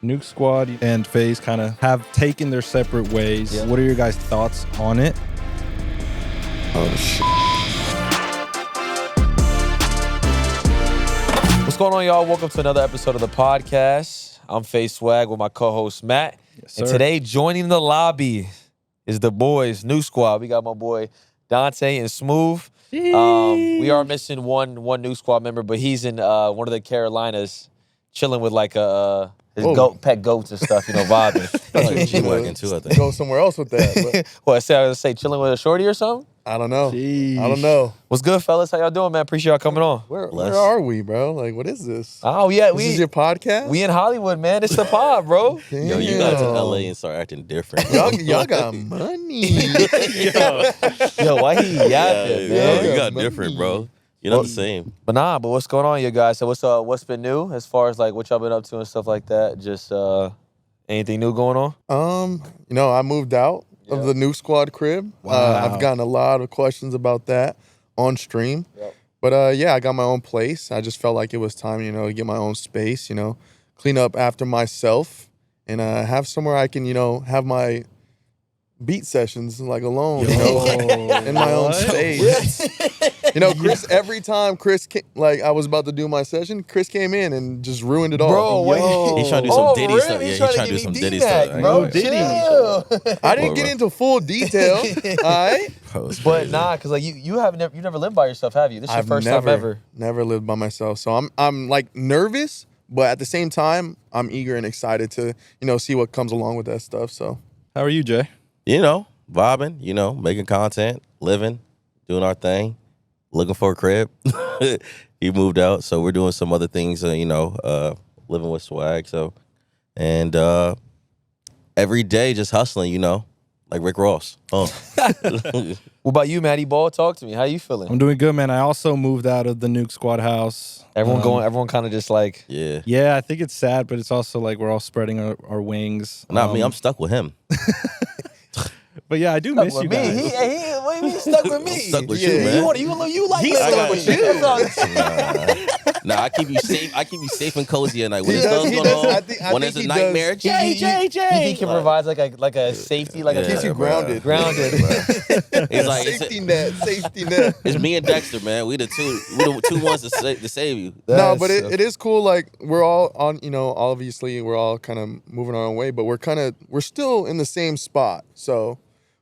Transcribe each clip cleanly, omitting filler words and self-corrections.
Nuke Squad and FaZe kind of have taken their separate ways. Yeah. What are your guys' thoughts on it? Oh, shit. What's going on, y'all? Welcome to another episode of the podcast. I'm FaZe Swagg with my co-host, Matt. Yes, and today, joining the lobby is the boys, Nuke Squad. We got my boy, Dante and JSmooth. We are missing one Nuke Squad member, but he's in one of the Carolinas chilling with like his pet goats and stuff, you know, vibing. Like G-Wagon too, I think. Go somewhere else with that. But What, I was say chilling with a shorty or something? I don't know. Sheesh. I don't know. What's good, fellas? How y'all doing, man? Appreciate y'all coming on. Where are we, bro? Like, what is this? Oh, yeah. This is your podcast? We in Hollywood, man. It's the pod, bro. Damn. Yo, you got to LA and start acting different. Y'all got money. Yo, why he yapping, man? You got different, bro. You're not the same. But what's going on, you guys? So what's been new as far as like what y'all been up to and stuff like that? Just anything new going on? I moved out of the Nuke Squad crib. Wow. I've gotten a lot of questions about that on stream. Yep. But I got my own place. I just felt like it was time, to get my own space, clean up after myself and have somewhere I can, have my beat sessions like alone, in my own space. Chris, every time I was about to do my session, Chris came in and just ruined it all. Bro, He's trying to do some Diddy stuff. Really? Yeah, he's trying to do some Diddy stuff. Bro, Diddy. I didn't get into full detail, all right? But cause like you never lived by yourself, have you? This is your first time ever. Never lived by myself. So I'm like nervous, but at the same time, I'm eager and excited to, see what comes along with that stuff. So How are you, Jay? Vibing, making content, living, doing our thing, looking for a crib. He moved out, so we're doing some other things, living with Swagg. So, and every day just hustling, like Rick Ross. What about you, Matty Ball? Talk to me. How you feeling? I'm doing good, man. I also moved out of the Nuke Squad house. Everyone kind of just like... Yeah. Yeah, I think it's sad, but it's also like we're all spreading our wings. Not me, I'm stuck with him. But yeah, I do miss you guys. He stuck with me. I'm stuck with you, man. You like He's stuck with you. Nah, I keep you safe. I keep you safe and cozy at night. When He the does, sun's he going does. on, I think when there's a he nightmare, does. Jay. You think he provides like a safety, like Keeps you bro. grounded. grounded. He's like, Safety net. it's me and Dexter, man. We the two ones to save you. No, but it is cool. Like we're all on, obviously we're all kind of moving our own way, but we're still in the same spot. So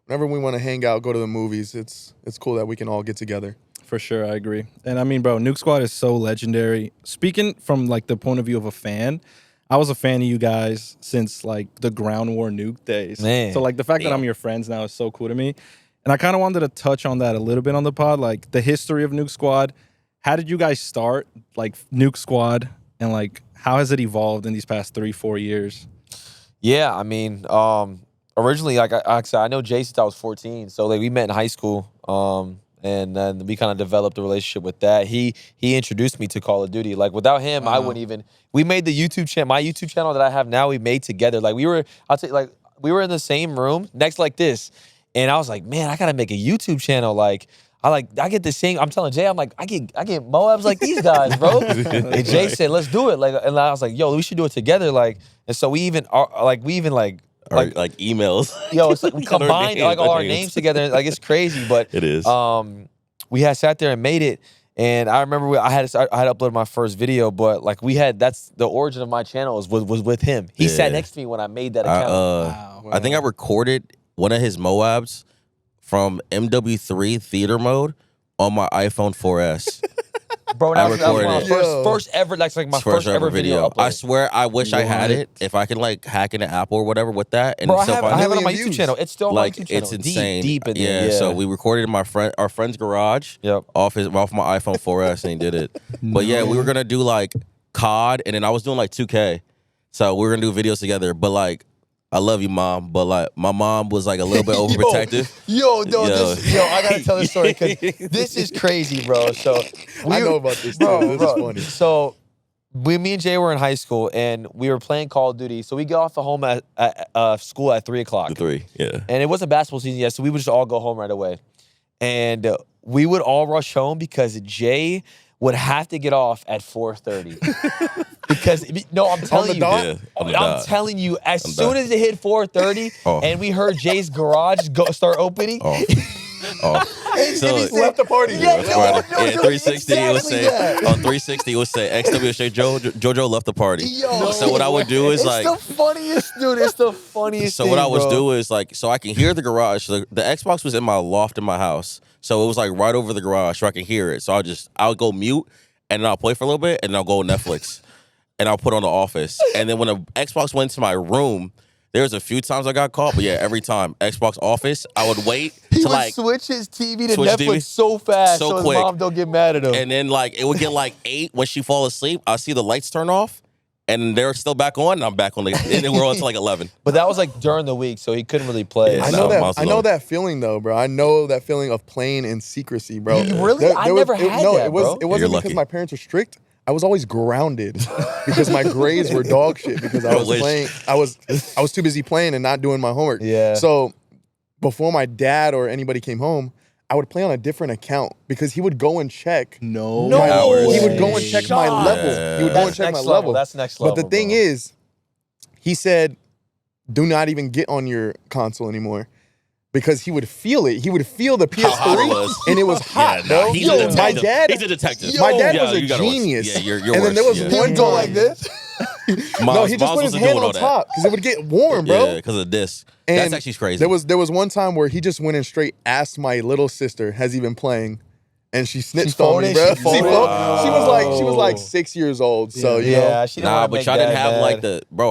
whenever we want to hang out, go to the movies, it's cool that we can all get together. For sure, I agree. And I mean, bro, Nuke Squad is so legendary. Speaking from like the point of view of a fan, I was a fan of you guys since like the Ground War Nuke days. Man. So like the fact that I'm your friends now is so cool to me. And I kind of wanted to touch on that a little bit on the pod, like the history of Nuke Squad. How did you guys start like Nuke Squad and like how has it evolved in these past 3-4 years? Yeah, I mean, originally, like I said, I know Jay since I was 14. So like we met in high school. And then we kind of developed a relationship with that. He introduced me to Call of Duty. Like without him, I wouldn't even. We made the YouTube channel, my YouTube channel that I have now. We made together. Like we were in the same room next like this, and I was like, man, I gotta make a YouTube channel. Like I get the same. I'm telling Jay, I'm like, I get Moabs like these guys, bro. And Jay said, let's do it. Like, and I was like, yo, we should do it together. Like, and so we even Like emails. Yo, it's like we combined like all our names together. Like it's crazy, but It is. We had sat there and made it, and I remember I had uploaded my first video, but like that's the origin of my channel was with him. He sat next to me when I made that account. Wow. I think I recorded one of his Moabs from MW3 theater mode on my iPhone 4S. Bro, that was my Yo. first ever, like my first ever video upload. I swear, I wish I had it. If I could like hack into Apple or whatever with that, and Bro, I still have, find I have it on my million YouTube views. channel. It's still on like my YouTube channel. it's insane. Deep in there. Yeah. So we recorded in our friend's garage. Yep. Off my iPhone 4S, and he did it. But yeah, we were gonna do like COD, and then I was doing like 2K. So we were gonna do videos together. But like, I love you, Mom, but like my mom was like a little bit overprotective. I gotta tell this story because this is crazy, bro. So I know about this too. This is funny. So me and Jay were in high school and we were playing Call of Duty. So we get off the home at school at 3 o'clock. The 3, yeah. And it wasn't basketball season yet, so we would just all go home right away. And we would all rush home because Jay would have to get off at 4:30. Because no, I'm telling you, Yeah, on the I'm dot. telling you, as On the soon dot. as it hit 4:30 Oh. and we heard Jay's garage start opening, Oh. So he left the party. Yeah, bro. no, Right. no, Yeah, 360 it would exactly say that. on 360 it would say XW would say JoJo left the party. Yo, So what I would do is it's like the funniest, dude. It's the funniest. so what I would bro. do is like so I can hear the garage. The Xbox was in my loft in my house. So it was like right over the garage so I can hear it. So I'll go mute and then I'll play for a little bit and then I'll go Netflix and I'll put on The Office. And then when the Xbox went to my room, there was a few times I got caught, but yeah, every time Xbox Office, I would wait He to would like switch his TV to switch Netflix TV? so fast So so quick. his mom don't get mad at him. and then like it would get like 8 when she fall asleep. I see the lights turn off and they're still back on and I'm back on and then we're on to like 11. But that was like during the week, so he couldn't really play. Yeah, I no, know that. monster I know dog. that feeling though, bro. I know that feeling of playing in secrecy, bro. You really? I never had no, that, it was. bro. It You're wasn't lucky. because my parents were strict. I was always grounded because my grades were dog shit because I was Wish. playing. I was too busy playing and not doing my homework. Yeah. So before my dad or anybody came home, I would play on a different account because he would go and check. No. No hours. He would go and check my Shot. level. Yeah. He would go and That's check my next level. That's next level. But the thing bro. is, he said, do not even get on your console anymore. Because he would feel it. He would feel the hot it was. PS3 and it was hot, Yeah, nah, bro. he's Yo, a detective. my dad, He's a detective. my dad Yeah, was a you gotta watch. genius. Yeah, you're and then there was worse, he one would go time. like this. No, he just put his hand on top because it would get warm, bro. Yeah, because of this. And That's actually crazy. There was one time where he just went and straight asked my little sister, has he been playing? And she snitched on me, folded? bro. She folded? She was like 6 years old. So you know, Yeah, she didn't Nah, wanna but make y'all didn't dad have mad. like the bro.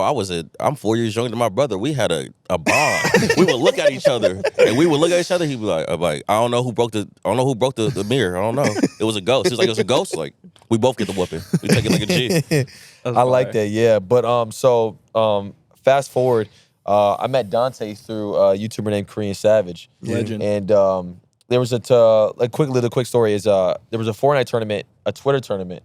I'm 4 years younger than my brother. We had a bond. We would look at each other and we would look at each other. He'd be like, I don't know who broke the mirror. I don't know. It was a ghost. He was like, it was a ghost. Like we both get the whooping. We take it like a G. I like that, yeah. But fast forward, I met Dante through a YouTuber named Korean Savage. Legend. And there was the quick story is there was a Fortnite tournament, a Twitter tournament,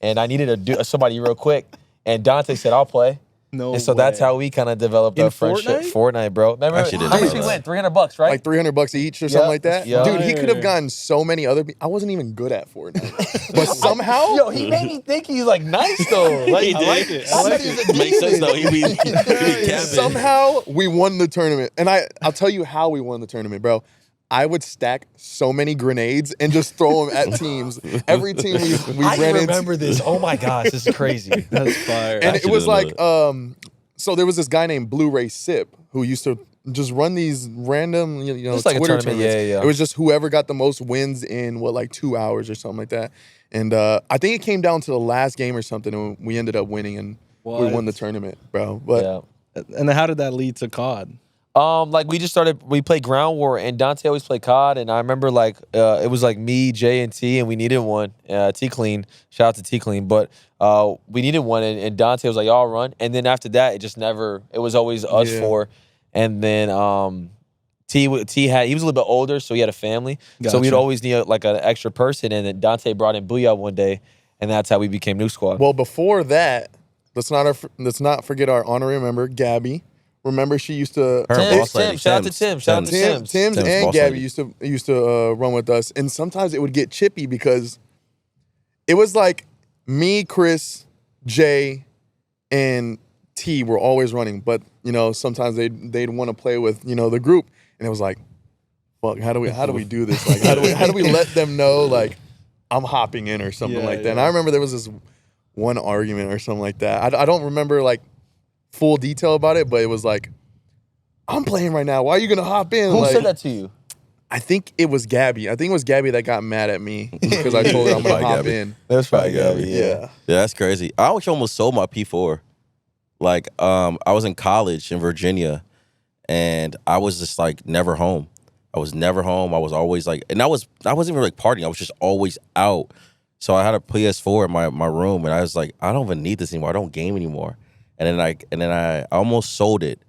and I needed somebody real quick. And Dante said, I'll play. No. And so that's how we kind of developed In our friendship. Fortnite, bro. Remember Actually didn't how much know we that. win? $300, right? like $300 each or something like that. Yeah. Dude, he could have Fire. gotten so many other. I wasn't even good at Fortnite, but somehow, Yo, he made me think he's like nice though. Like, He I did. like it. I like thought he was a Makes sense demon. though. He be capping. somehow we won the tournament. And I'll tell you how we won the tournament, bro. I would stack so many grenades and just throw them at teams. Every team we I ran remember this. Oh my gosh, this is crazy. That's fire. and I it was should've like, so there was this guy named Blu-ray Sip who used to just run these random, Just like a Twitter tournament, tournaments. yeah. It was just whoever got the most wins in like 2 hours or something like that. And I think it came down to the last game or something, and we ended up winning, and we What? won the tournament, bro. But Yeah. And then how did that lead to COD? Like we played Ground War, and Dante always played COD, and I remember like it was like me, Jay, and T, and we needed one. T Clean, shout out to T Clean, but we needed one, and Dante was like, "Y'all run," and then after that, it just never. It was always us Yeah. four, and then he was a little bit older, so he had a family, so we'd Gotcha. always need like an extra person, and then Dante brought in Booyah one day, and that's how we became Nuke Squad. well, before that, let's not forget our honorary member, Gabby. Remember, she used to. Her Tim, boss lady, shout out to Tim, shout out to Tim's Tim's and boss Gabby lady. used to run with us, and sometimes it would get chippy because it was like me, Chris, Jay, and T were always running, but sometimes they'd want to play with the group, and it was like, fuck, how do we do this? Like, how do we let them know like I'm hopping in or something Yeah, like that? yeah. And I remember there was this one argument or something like that. I don't remember like full detail about it, but it was like, I'm playing right now. Why are you gonna hop in? Who Like, said that to you? I think it was Gabby. I think it was Gabby that got mad at me because I told her I'm gonna Probably hop Gabby. in. That's probably Gabby, Yeah. Yeah, that's crazy. I actually almost sold my P4. Like, I was in college in Virginia, and I was just like never home. I was never home. I was always like, and I wasn't even like partying. I was just always out. So I had a PS4 in my room, and I was like, I don't even need this anymore. I don't game anymore. And then I almost sold it.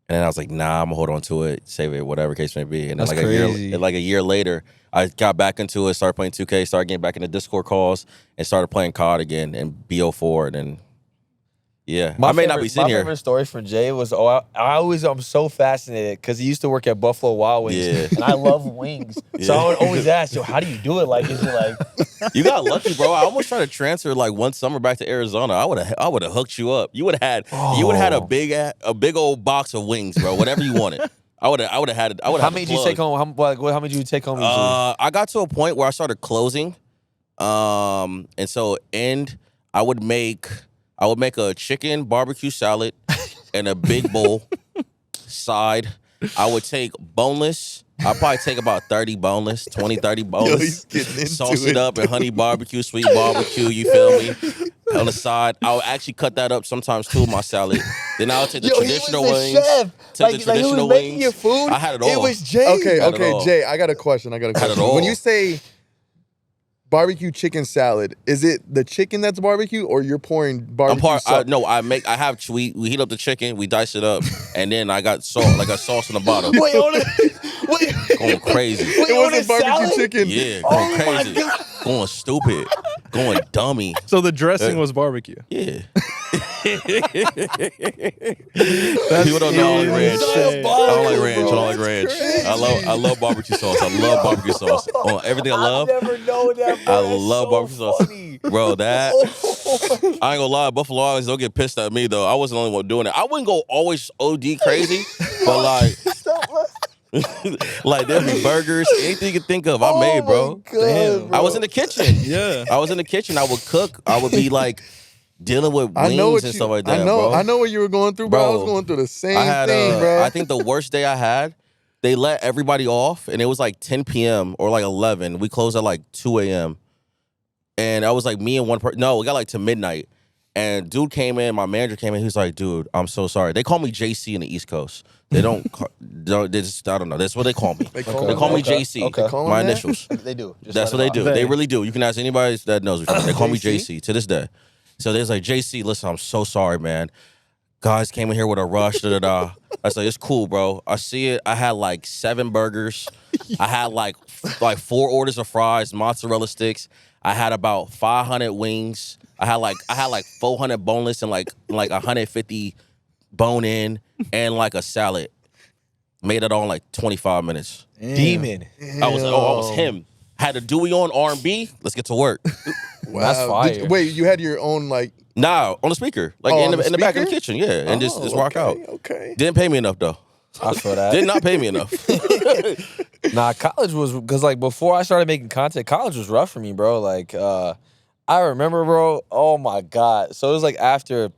And then I was like, nah, I'm gonna hold on to it, save it, whatever case may be. And then That's like crazy. a year later, I got back into it, started playing 2K, started getting back into Discord calls, and started playing COD again and BO4. And then Yeah, I may not be sitting my here. favorite story from Jay was, I'm so fascinated because he used to work at Buffalo Wild Wings, Yeah. and I love wings. So I would always ask, yo, how do you do it? Like, is it like, You got lucky, bro. I almost tried to transfer like one summer back to Arizona. I would have hooked you up. You would have had a big old box of wings, bro. Whatever you wanted. I would have had. how many did you take home? How many did you take home usually? I got to a point where I started closing, and so I would make a chicken barbecue salad and a big bowl side. I would take boneless. I'll probably take about 30 boneless, 20, 30 boneless. Yo, he's getting into sauce it up in honey barbecue, sweet barbecue, you feel me? On the side. I would actually cut that up sometimes too, my salad. Then I would take the traditional wings. Take the traditional wings. Your food? I had it all. It was Jay. Okay, Jay, I got a question. Had it all. When you say barbecue chicken salad, is it the chicken that's barbecue, or you're pouring barbecue sauce? We heat up the chicken, we dice it up, and then I got salt, like a sauce in the bottom. Wait, hold it. Wait. Going crazy. It wasn't barbecue salad? chicken. Yeah, going crazy. Going stupid. Going dummy. So the dressing was barbecue. Yeah. That's People don't know I like ranch. insane. I don't like ranch. I don't like ranch. I love barbecue sauce. I love barbecue sauce. On everything I love. I've never known that, bro. I That's love so barbecue sauce. funny. Bro, that I ain't gonna lie, Buffalo always don't get pissed at me though. I wasn't the only one doing it. I wouldn't go always OD crazy, but like there'd be burgers, anything you can think of, I made, bro. Damn. I was in the kitchen. Yeah. I was in the kitchen. I would cook. I would be like dealing with wings and stuff like that. I know what you were going through, bro. I was going through the same thing, bro. I think the worst day I had, they let everybody off, and it was like 10 p.m. or like 11. We closed at like 2 a.m. And I was like me and one person. No, we got like to midnight. And dude came in, my manager came in. He was like, dude, I'm so sorry. They call me JC in the East Coast. They don't, they just, I don't know. That's what they call me. They call me JC. Okay. My initials. They do. Just That's let what they it do. out. They really do. You can ask anybody that knows me. They call me JC? JC to this day. So there's like, JC, listen, I'm so sorry, man. Guys came in here with a rush, da-da-da. I was like, it's cool, bro. I see it. I had like 7 burgers. I had like 4 orders of fries, mozzarella sticks. I had about 500 wings. I had like 400 boneless and like 150 bone in and like a salad. Made it all in like 25 minutes. Demon. I was him. Had a Dewey on R&B. Let's get to work. Wow. That's fire. Wait, you had your own like? Nah, on the speaker, like Oh, in on the back of the speaker? kitchen, yeah, and just rock out. Okay. Didn't pay me enough though. I feel that. Did not pay me enough. Nah, college was, because like before I started making content, college was rough for me, bro. Like, I remember, bro, oh my God. So it was like after,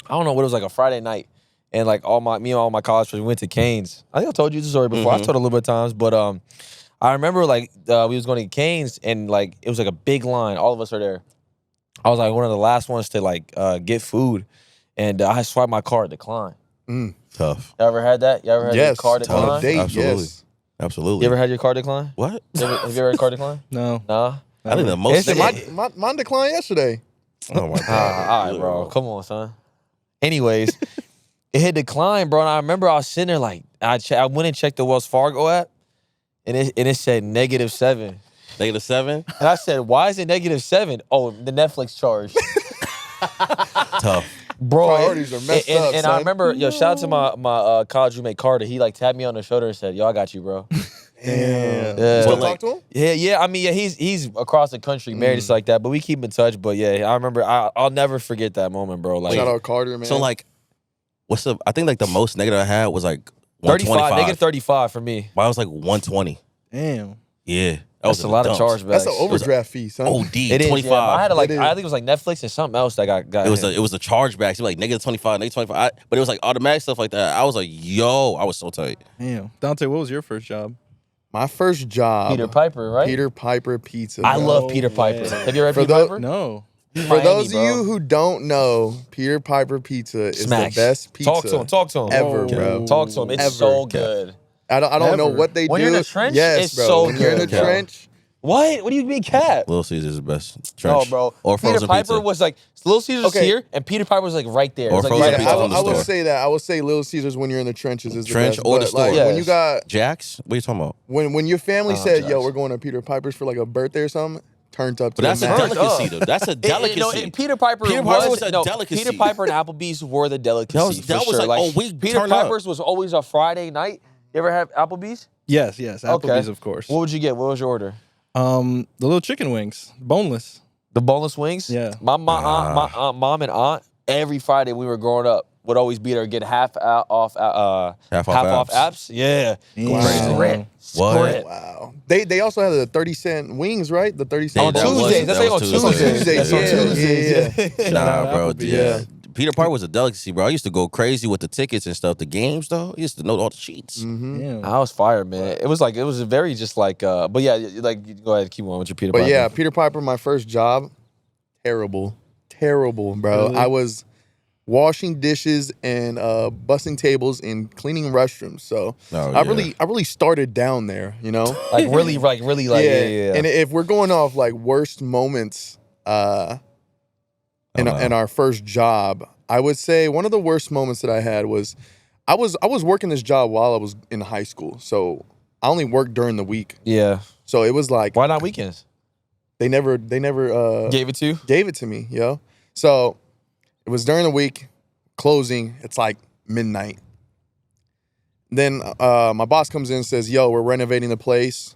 I don't know what it was, like a Friday night. And like me and all my college friends, we went to Cane's. I think I told you the story before. I told it a little bit of times, but I remember like we was going to Cane's and like it was like a big line. All of us are there. I was like one of the last ones to like get food, and I swiped my card decline. Tough. You ever had that? You ever had your card on a decline? date, Absolutely. yes. Absolutely. You ever had your card decline? What? Have you ever had card decline? No. Nah. I think the most. Mine declined yesterday. Oh my God. All right, bro. Come on, son. Anyways, it had declined, bro. And I remember I was sitting there like, I went and checked the Wells Fargo app, and it said -7. -7? And I said, why is it -7? Oh, the Netflix charge. Tough. Bro, Priorities are messed up, and son. I remember, yo, shout out to my college roommate Carter. He like tapped me on the shoulder and said, yo, I got you, bro. Damn. Yeah. Still But, like, talk to him? Yeah. I mean, yeah, he's across the country, married, just like that. But we keep in touch. But yeah, I remember. I'll never forget that moment, bro. Like Shout out Carter, man. So like, what's the? I think like the most negative I had was like 35, -125. -35 for me. Mine was like 120. Damn. Yeah. That's a lot of chargebacks. That's an overdraft fee, son. OD. It is, 25. yeah. I had to like, It is. I think it was like Netflix and something else that got It was hit. it was a chargeback. So like -25, -25. But it was like automatic stuff like that. I was like, yo, I was so tight. Damn. Dante, what was your first job? My first job. Peter Piper, right? Peter Piper Pizza. I bro. love Peter way. Piper. Have you ever For had Peter those- Piper? No. For those of you who don't know, Peter Piper Pizza is Smacks. the best pizza Talk to him. ever, Whoa. bro. Talk to him. It's Ever. so good. I don't know Ever. what they When do. you're in the trench, yes, it's bro. so when you're in the good, bro. trench, What? What do you mean, cat? Little Caesars is the best. No, Trench. bro. Or Peter frozen Piper pizza. was like Little Caesars Okay. here, and Peter Piper was like right there. Or It was like frozen right pizza I, from the I would store. say that. I would say Little Caesars when you're in the trenches is the Trench best. or the But, like, store. when you got Jax? What are you talking about? when your family said, "Yo, Jax. we're going to Peter Piper's for like a birthday or something," turned up to But that's the a max. delicacy, though. That's a delicacy. Peter Piper was a delicacy. Peter Piper and Applebee's were the delicacy. That for was sure. like, oh, we Peter turn up. Piper's was always a Friday night. You ever have Applebee's? Yes, Applebee's, Okay. of course. What would you get? What was your order? The little chicken wings, boneless. The boneless wings? Yeah. My mom and aunt, every Friday we were growing up, would always be there, get half off apps. Yeah. Wow. Sprint. Wow. They also had the 30-cent wings, right? The 30-cent On That was- Tuesdays. that That's was on Tuesdays. Tuesdays. That's on Yeah, Tuesdays. yeah, Nah, bro. Applebee's. Yeah. Peter Piper was a delicacy, bro. I used to go crazy with the tickets and stuff. The games, though, I used to know all the cheats. Yeah. I was fired, man. It was very just like, but yeah, like, you go ahead, keep on with your Peter But Piper. yeah, Peter Piper, my first job, terrible, bro. Really? I was washing dishes and bussing tables and cleaning restrooms. So Oh, I yeah. really started down there, you know. like really, yeah. And if we're going off like worst moments, in our first job, I would say one of the worst moments that I had was I was working this job while I was in high school. So I only worked during the week. Yeah. So it was like Why not weekends? they never Gave it to you? gave it to me, yo. So it was during the week, closing, it's like midnight. Then my boss comes in and says, yo, we're renovating the place.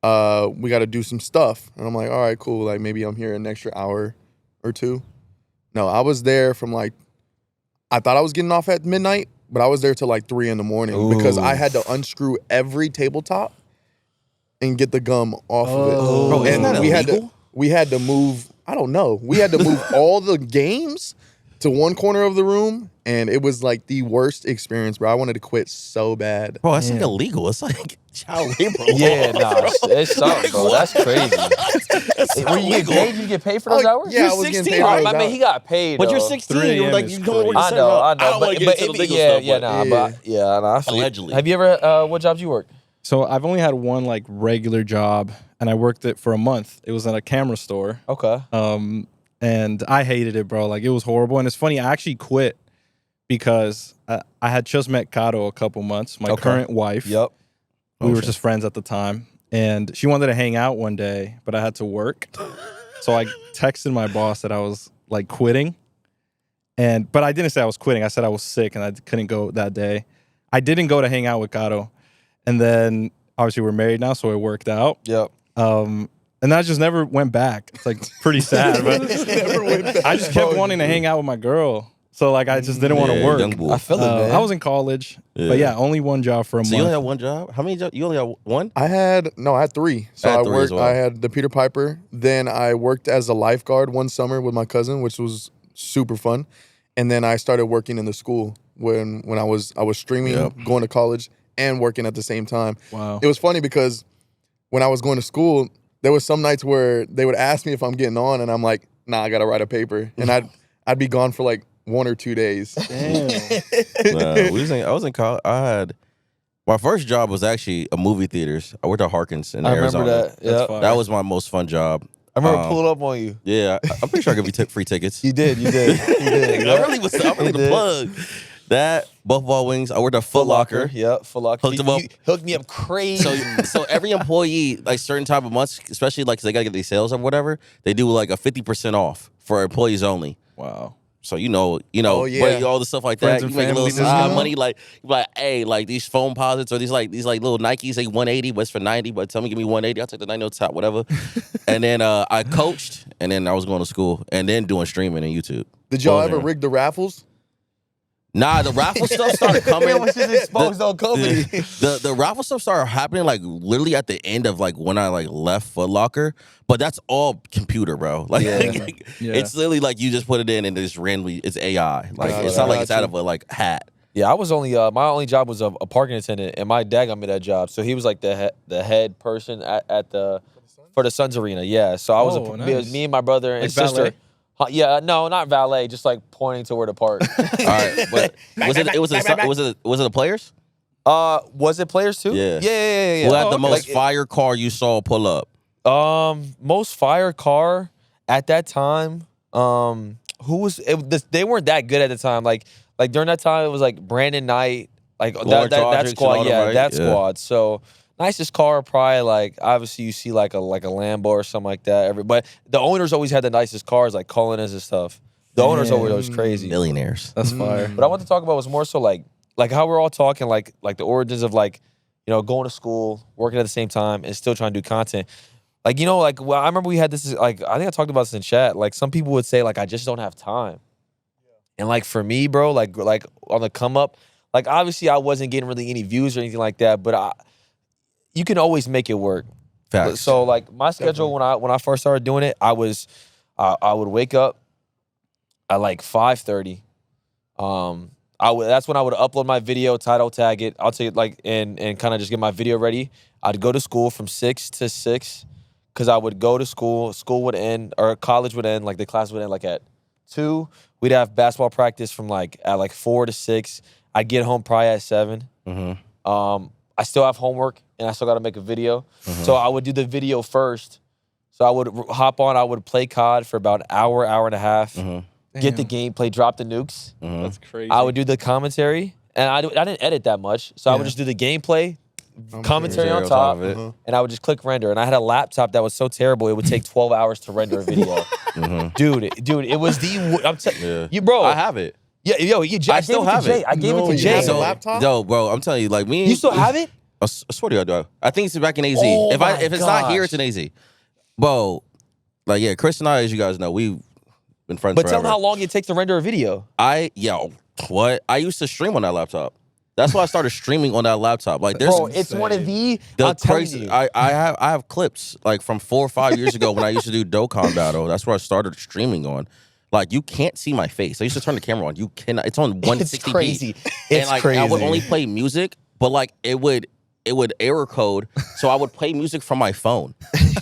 We got to do some stuff. And I'm like, all right, cool. Like maybe I'm here an extra hour or two. No, I was there from like, I thought I was getting off at midnight, but I was there till like 3 a.m. because I had to unscrew every tabletop and get the gum off of it. Bro, isn't And that illegal? we had to move, I don't know. We had to move all the games to one corner of the room, and it was like the worst experience, bro. I wanted to quit so bad. Bro, that's like illegal. It's like child labor. Yeah, nah, it's something, Like, bro. what? That's crazy. That's When you get illegal. paid, you get paid for those hours? Yeah, I You're was getting 16. paid All for right, those I mean, hours. he got paid. But you're though. 16. 3 You're a.m. like, is you come to work. I know. I don't want to get into the legal stuff. Yeah, but nah, Yeah. but yeah, nah, I feel you. Allegedly. Have you ever? What jobs you work? So I've only had one like regular job, and I worked it for a month. It was at a camera store. Okay. And I hated it, bro. Like, it was horrible. And it's funny, I actually quit because I had just met Kato a couple months, my Okay. current wife. Yep. We were Okay. just friends at the time. And she wanted to hang out one day, but I had to work. So I texted my boss that I was like quitting. But I didn't say I was quitting. I said I was sick and I couldn't go that day. I didn't go to hang out with Kato. And then obviously we're married now, so it worked out. Yep. And I just never went back. It's like pretty sad, but Never went back. I just kept wanting to hang out with my girl. So like I just didn't want to Yeah, work. young boy. I feel it, man. I was in college, but yeah, only one job for a So you only month. have one job? How many jobs? You only have one? I had 3. So I had I 3 worked. as well. I had the Peter Piper. Then I worked as a lifeguard one summer with my cousin, which was super fun. And then I started working in the school when I was streaming, Yep. going to college, and working at the same time. Wow. It was funny because when I was going to school, there was some nights where they would ask me if I'm getting on, and I'm like, nah, I gotta write a paper, and I'd be gone for like 1 or 2 days. Damn. I was in college. I had my first job was actually a movie theaters. I worked at Harkins in I Arizona. remember that. That's Yeah. fire. That was my most fun job. I remember pulling up on you. Yeah, I'm pretty sure I could be free tickets. You did. You did. I really was. I'm really the did. plug. That Buffalo Wings. I worked at Foot Locker. Yep. Foot Locker. Hooked him up. You hooked me up crazy. So every employee, like certain type of months, especially like 'cause they gotta get these sales or whatever, they do like a 50% off for employees only. Wow. So you know, Oh, yeah. but all the stuff like Friends that, and you make a little family side discount. money. Like, you be like, hey, like these foam posits or these like little Nikes, they 180, but it's for 90. But tell me, give me 180. I'll take the 90 on top, whatever. And then I coached, and then I was going to school, and then doing streaming and YouTube. Did y'all Well, ever yeah. rig the raffles? Nah, the raffle stuff started coming. Man was just exposed on company. The raffle stuff started happening like literally at the end of like when I like left Foot Locker, but that's all computer, bro. Like, Yeah. Yeah. it's literally like you just put it in and it's randomly it's AI. Like Got it's you. not like it's Got out you. of a like hat. Yeah, I was only my only job was a parking attendant, and my dad got me that job. So he was like the head person at the for the Suns arena. Yeah, so I was Oh, it was nice. me and my brother and Like sister. valet? Yeah, no, not valet, just like pointing to where to park. All right, but was it the players? Was it players too? Yeah. Yeah. Who had the okay. most Like, fire car you saw pull up? most fire car at that time. Who was they weren't that good at the time. Like during that time, it was like Brandon Knight, like Lord that Todrick and squad. all them, Yeah, right? that Yeah. squad. So nicest car, probably like obviously you see like a Lambo or something like that. But the owners always had the nicest cars, like Cullina's and stuff. The owners always crazy. Millionaires. That's fire. But I want to talk about was more so like how we're all talking like the origins of like, you know, going to school, working at the same time, and still trying to do content. Like, you know, like, well, I remember we had this, like, I think I talked about this in chat. Like, some people would say, like, I just don't have time. And, like, for me, bro, like on the come up, like, obviously I wasn't getting really any views or anything like that, but you can always make it work. Facts. So, like, my schedule when I first started doing it, I would wake up at, like, 5:30. That's when I would upload my video, title tag it. I'll take it, like, and kind of just get my video ready. I'd go to school from 6 to 6. Because I would go to school would end, or college would end, like the class would end like at 2. We'd have basketball practice from like at like 4 to 6. I'd get home probably at 7. I still have homework and I still got to make a video. So I would do the video first. So I would hop on, I would play COD for about an hour and a half, get the gameplay, drop the nukes. That's crazy. I would do the commentary, and I didn't edit that much. So I would just do the gameplay, commentary on top, and I would just click render. And I had a laptop that was so terrible it would take 12 hours to render a video. Dude, it was you, bro. I have it. Yeah, yo, I still have it. I gave it to you Jay. have the laptop? Yo, bro, I'm telling you, like me. You still have it? I swear to God, dog. I think it's back in AZ. Oh if it's not here, gosh. it's in AZ. Bro, like yeah, Chris and I, as you guys know, we've been friends But forever. tell them how long it takes to render a video. I used to stream on that laptop. That's why I started streaming on that laptop. Like, there's Bro, it's one of the I'm telling crazy. you. I have clips like from 4 or 5 years ago when I used to do Dokkan Battle. That's where I started streaming on. Like, you can't see my face. I used to turn the camera on. You cannot. It's on 160p. It's crazy. And like, crazy. I would only play music, but like it would error code. So I would play music from my phone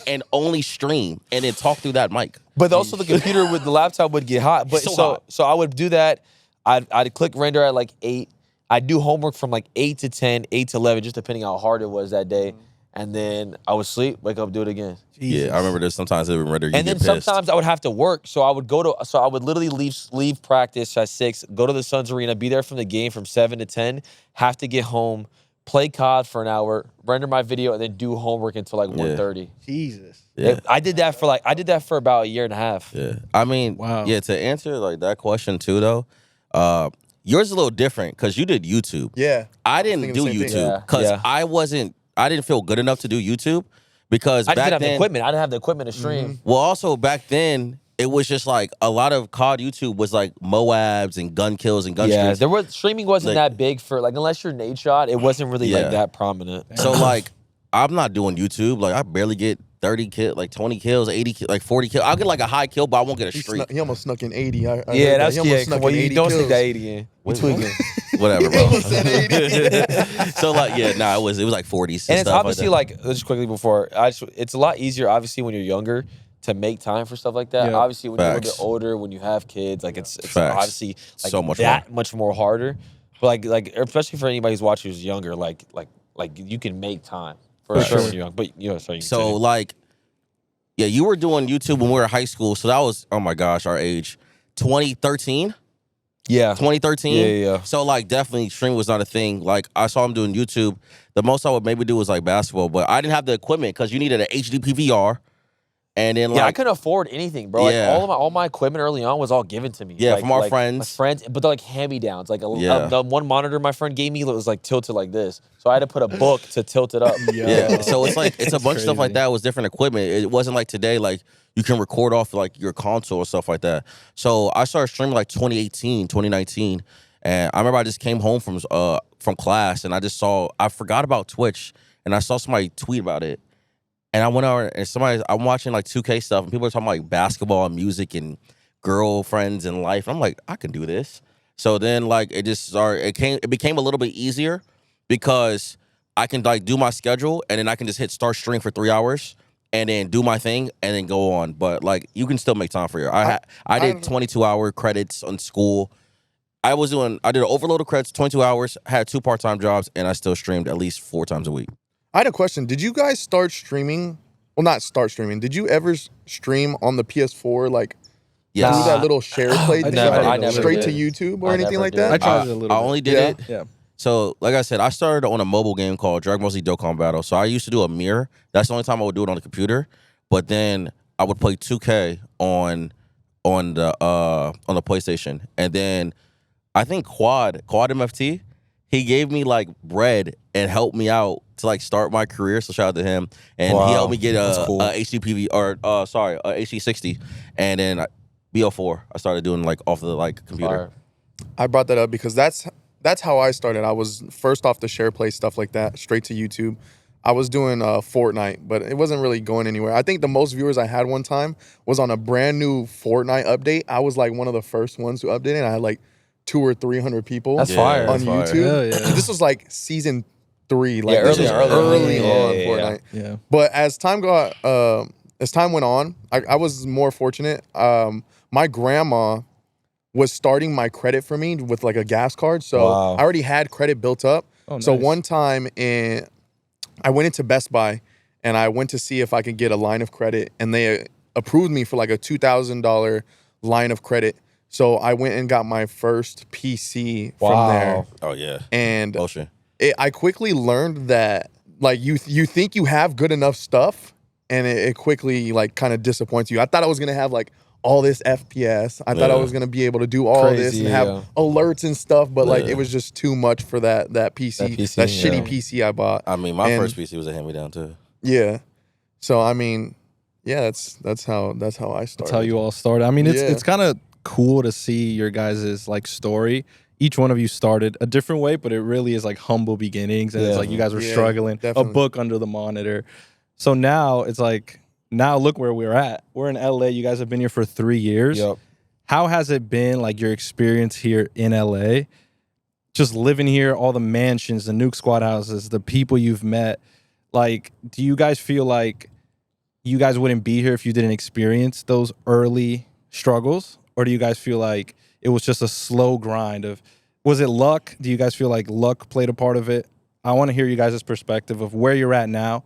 and only stream and then talk through that mic. But also the computer with the laptop would get hot. But so I would do that. I'd click render at like 8. I'd do homework from like 8 to 10, 8 to 11, just depending how hard it was that day. And then I would sleep, wake up, do it again. Jesus. Yeah, I remember there's sometimes it would render you and get then pissed. sometimes I would have to work. So I would literally leave practice at 6, go to the Suns Arena, be there from the game from 7 to 10, have to get home, play COD for an hour, render my video, and then do homework until like 1:30. Jesus. Yeah. I did that for about a year and a half. Yeah. I mean, Wow. Yeah, to answer like that question too though, yours is a little different because you did YouTube. Yeah. I didn't thinking do the same thing. YouTube because Yeah. I didn't feel good enough to do YouTube because I just back didn't have the then, equipment. I didn't have the equipment to stream. well, also back then it was just like a lot of COD YouTube was like Moabs and gun kills and gun Yeah, streams. streaming wasn't Like- that big for like unless you're Nate Shot, it wasn't really Yeah. like that prominent. So like I'm not doing YouTube. Like I barely get 30 kills, like 20 kills, 80 kills, like 40 kills. I'll get like a high kill, but I won't get a streak. He almost snuck in 80. I heard Yeah, that. that's He almost snuck Well, in you 80 don't kills. stick that 80 in. You tweaking. Whatever, bro. almost said 80. So like, yeah, nah, it was like 40s. And it's stuff obviously like, like just quickly before, it's a lot easier obviously when you're younger to make time for stuff like that. Yeah. Obviously when you're a little Facts. bit older, when you have kids, like it's Facts. obviously like So much much more harder. But like especially for anybody who's watching who's younger, like you can make time for sure when you're young. But you know, sorry. So like, yeah, you were doing YouTube when we were in high school. So that was, oh my gosh, our age, 2013. yeah. 2013. Yeah. So like definitely streaming was not a thing. Like I saw him doing YouTube. The most I would maybe do was like basketball, but I didn't have the equipment because you needed an HD PVR. And then like Yeah, I couldn't afford anything, bro. Yeah. Like all my equipment early on was all given to me. Yeah, Like- from our like, friends. my friends, but they're like hand-me-downs. Like Yeah. the one monitor my friend gave me was like tilted like this, so I had to put a book to tilt it up. yeah. So it's like it's a bunch of stuff like crazy. that. It was different equipment. It wasn't like today, like you can record off like your console or stuff like that. So I started streaming like 2018, 2019. And I remember I just came home from class and I forgot about Twitch and I saw somebody tweet about it. And I went over and I'm watching like 2K stuff and people are talking about like basketball and music and girlfriends and life. And I'm like, I can do this. So then like it became a little bit easier because I can like do my schedule and then I can just hit start stream for 3 hours and then do my thing and then go on. But like you can still make time for your. I did 22-hour credits on school. I did an overload of credits, 22 hours, had 2 part-time jobs, and I still streamed at least 4 times a week. I had a question. Did you guys start streaming? Well, not start streaming. Did you ever stream on the PS4, like Yes. through that little share play I thing, never- like, I never straight to did. YouTube or I anything never like did. that? I tried it a little I bit. only did Yeah. it. Yeah. So, like I said, I started on a mobile game called Dragon Ball Z Dokkan Battle. So I used to do a mirror. That's the only time I would do it on the computer. But then I would play 2K on the PlayStation. And then I think Quad MFT, he gave me like bread and helped me out to like start my career. So shout out to him. And he helped me get a HDPV a HD60. And then BO4, I started doing like off the like computer. I brought that up because that's how I started. I was first off the share play stuff like that, straight to YouTube. I was doing Fortnite, but it wasn't really going anywhere. I think the most viewers I had one time was on a brand new Fortnite update. I was like one of the first ones who updated. I had like 200 or 300 people on YouTube. Hell yeah. This was like season 3, like early on yeah, Fortnite. Yeah. But as time went on, I was more fortunate. My grandma was starting my credit for me with like a gas card. So I already had credit built up. Oh, nice. So one time I went into Best Buy and I went to see if I could get a line of credit, and they approved me for like a $2,000 line of credit. So I went and got my first PC from there. Oh yeah. And Motion. I quickly learned that like you think you have good enough stuff, and it quickly like kind of disappoints you. I thought I was gonna have like all this FPS. I thought I was gonna be able to do all this and have alerts and stuff, but like it was just too much for that PC, that shitty PC I bought. I mean, my first PC was a hand-me-down too. Yeah. So I mean, yeah, that's how I started. That's how you all started. I mean, it's kind of cool to see your guys' like story. Each one of you started a different way, but it really is like humble beginnings, and it's like you guys were struggling, definitely. a book under the monitor. So now it's like, now look where we're at. We're in LA. You guys have been here for 3 years. Yep. How has it been, like your experience here in LA? Just living here, all the mansions, the Nuke Squad houses, the people you've met. Like, do you guys feel like you guys wouldn't be here if you didn't experience those early struggles? Or do you guys feel like it was just a slow grind of, was it luck? Do you guys feel like luck played a part of it? I want to hear you guys' perspective of where you're at now.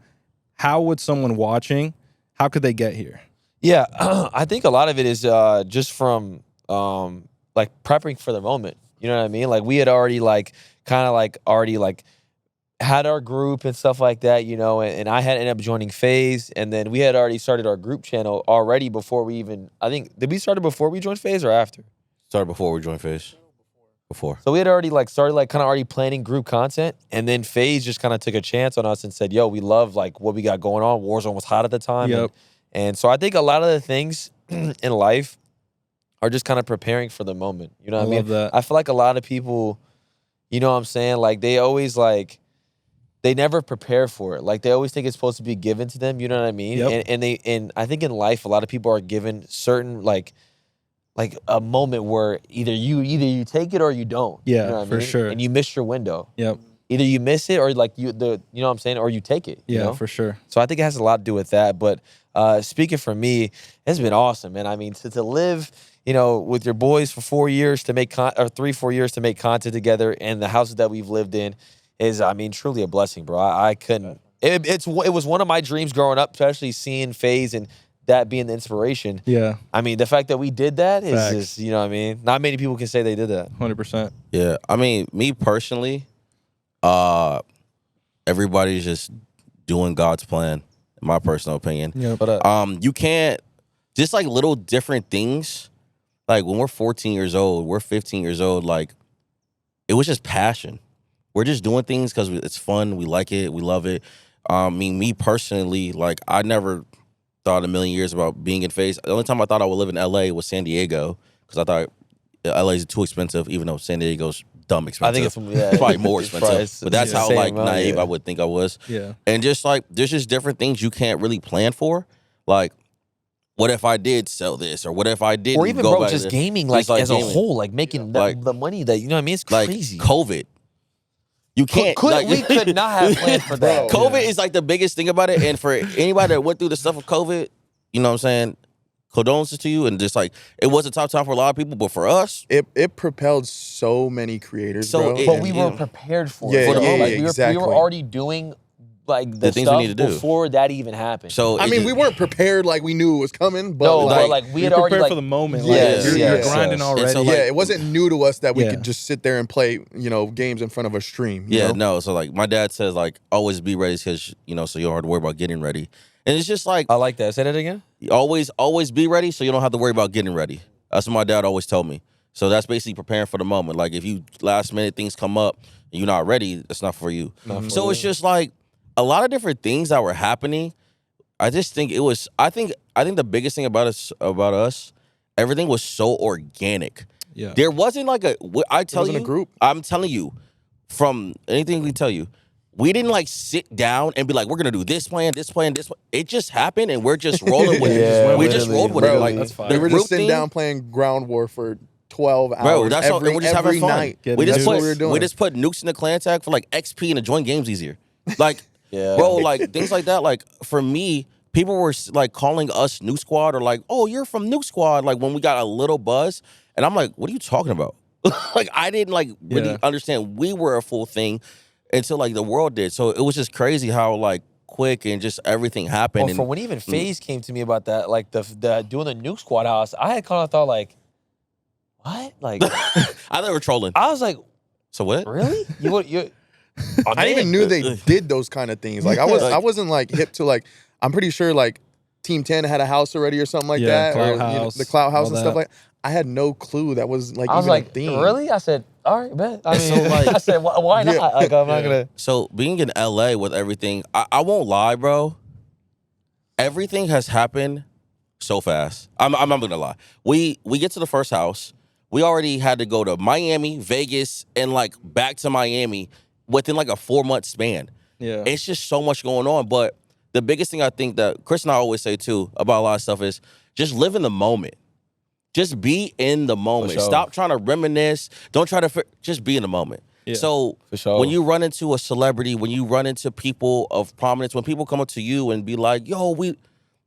How would someone watching, how could they get here? Yeah, I think a lot of it is just from like prepping for the moment. You know what I mean? Like we had already like kind of like already like had our group and stuff like that, you know, and I had ended up joining FaZe, and then we had already started our group channel already before we even, I think, did we start it before we joined FaZe or after? Started before we joined FaZe. Before. So we had already like started like kind of already planning group content, and then FaZe just kind of took a chance on us and said, yo, we love like what we got going on. Warzone was hot at the time. Yep. And so I think a lot of the things in life are just kind of preparing for the moment. You know what I mean? Love that. I feel like a lot of people, you know what I'm saying? Like they always like, they never prepare for it. Like they always think it's supposed to be given to them. You know what I mean? Yep. And I think in life, a lot of people are given certain like a moment where either you take it or you don't. Yeah, you know what I for mean? sure. And you miss your window. Yep. Either you miss it or like you know what I'm saying, or you take it. Yeah, you know? for sure. So I think it has a lot to do with that. But speaking for me, it's been awesome, man. I mean, to live, you know, with your boys for 4 years to make 3-4 years to make content together, and the houses that we've lived in is, I mean, truly a blessing, bro. I couldn't. It was one of my dreams growing up, especially seeing FaZe and that being the inspiration. Yeah. I mean, the fact that we did that is Facts. just, you know what I mean? Not many people can say they did that. 100%. Yeah, I mean, me personally, everybody's just doing God's plan, in my personal opinion. Yeah. But You can't, just like little different things, like when we're 14 years old, we're 15 years old, like it was just passion. We're just doing things because it's fun, we like it, we love it. I mean, me personally, like I never thought a million years about being in FaZe. The only time I thought I would live in LA was San Diego, because I thought LA is too expensive, even though San Diego's dumb expensive. I think it's probably more expensive. But that's how same like amount, naive yeah. I would think I was. Yeah. And just like there's just different things you can't really plan for. Like, what if I did sell this, or what if I didn't? Or even, go bro, back just to, gaming, like as gaming. a whole, like making the money that, you know what I mean? It's crazy. Like COVID. You can't. We could not have planned for that. COVID is like the biggest thing about it. And for anybody that went through the stuff of COVID, you know what I'm saying? Condolences to you. And just like, it was a tough time for a lot of people, but for us, it propelled so many creators, So bro. But we were prepared for Yeah, it. yeah, Like, exactly. we were already doing like the things we stuff need to do before that even happened. So I mean, we weren't prepared like we knew it was coming, but no, like, but like we You're had already prepared like for the moment. Yes, Like, yes, you're grinding yes. already. And so, yeah, like, it wasn't new to us that we Yeah. could just sit there and play, you know, games in front of a stream. You Yeah, know? no. So like my dad says like always be ready because you know so you don't have to worry about getting ready. And it's just like I like that. Say that again. always be ready so you don't have to worry about getting ready. That's what my dad always told me. So that's basically preparing for the moment. Like if you last minute things come up and you're not ready, it's not for you. So it's just like a lot of different things that were happening. I just think it was. I think the biggest thing about us, everything was so organic. Yeah. There wasn't like I tell wasn't you, a group. I'm telling you, from anything we tell you, we didn't like sit down and be like, we're gonna do this plan, this plan, this plan. It just happened and we're just rolling with Yeah, it. We just literally, rolled with it. literally. Like That's fine. We the were group just sitting thing, down playing Ground War for 12 hours. bro. That's all. every, And we're just every having fun. night. Getting We just That's put what we were doing. we just put nukes in the clan tag for like XP and to join games easier. Like, Yeah. bro, like things like that. Like for me, people were like calling us Nuke Squad or like, oh, you're from Nuke Squad. Like when we got a little buzz, and I'm like, what are you talking about? Like I didn't like really Yeah. understand we were a full thing until like the world did. So it was just crazy how like quick and just everything happened. Well, and from when even FaZe came to me about that, like the doing the Nuke Squad house, I had kind of thought like, what? Like I thought they were trolling. I was like, So what? really? You? I even knew they did those kind of things. Like I wasn't like hip to like. I'm pretty sure like Team 10 had a house already or something like Yeah, that, Cloud or you know, House, the Cloud House all and stuff that. like. I had no clue that was like I was even like, a theme. really? I said, all right, bet. I And mean, so, like- I said, why not? Yeah. Like, I'm not gonna. So being in LA with everything, I won't lie, bro. Everything has happened so fast. I'm not gonna lie. We get to the first house. We already had to go to Miami, Vegas, and like back to Miami within like a 4-month span. Yeah. It's just so much going on. But the biggest thing I think that Chris and I always say too about a lot of stuff is just live in the moment. Just be in the moment. sure. Stop trying to reminisce. Don't try to just be in the moment. Yeah. So For sure. when you run into a celebrity, when you run into people of prominence, when people come up to you and be like, yo, we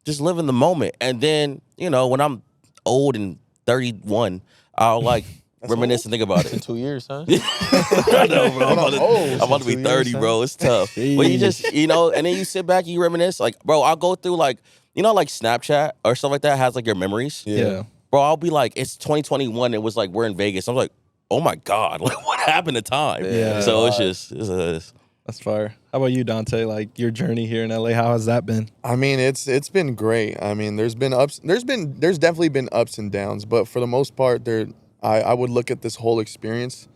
just live in the moment. And then, you know, when I'm old and 31, I'll like reminisce and think about In it. 2 years, huh? I know, bro. I'm about to be 2 30, years, bro. It's tough. But you just, you know, and then you sit back and you reminisce. Like, bro, I'll go through like, you know, like Snapchat or stuff like that has like your memories. Yeah. Bro, I'll be like, it's 2021. It was like, we're in Vegas. I'm like, oh my God, like what happened to time? Yeah. So it's just, it's That's fire. How about you, Dante? Like your journey here in LA, how has that been? I mean, it's been great. I mean, there's definitely been ups and downs, but for the most part, I would look at this whole experience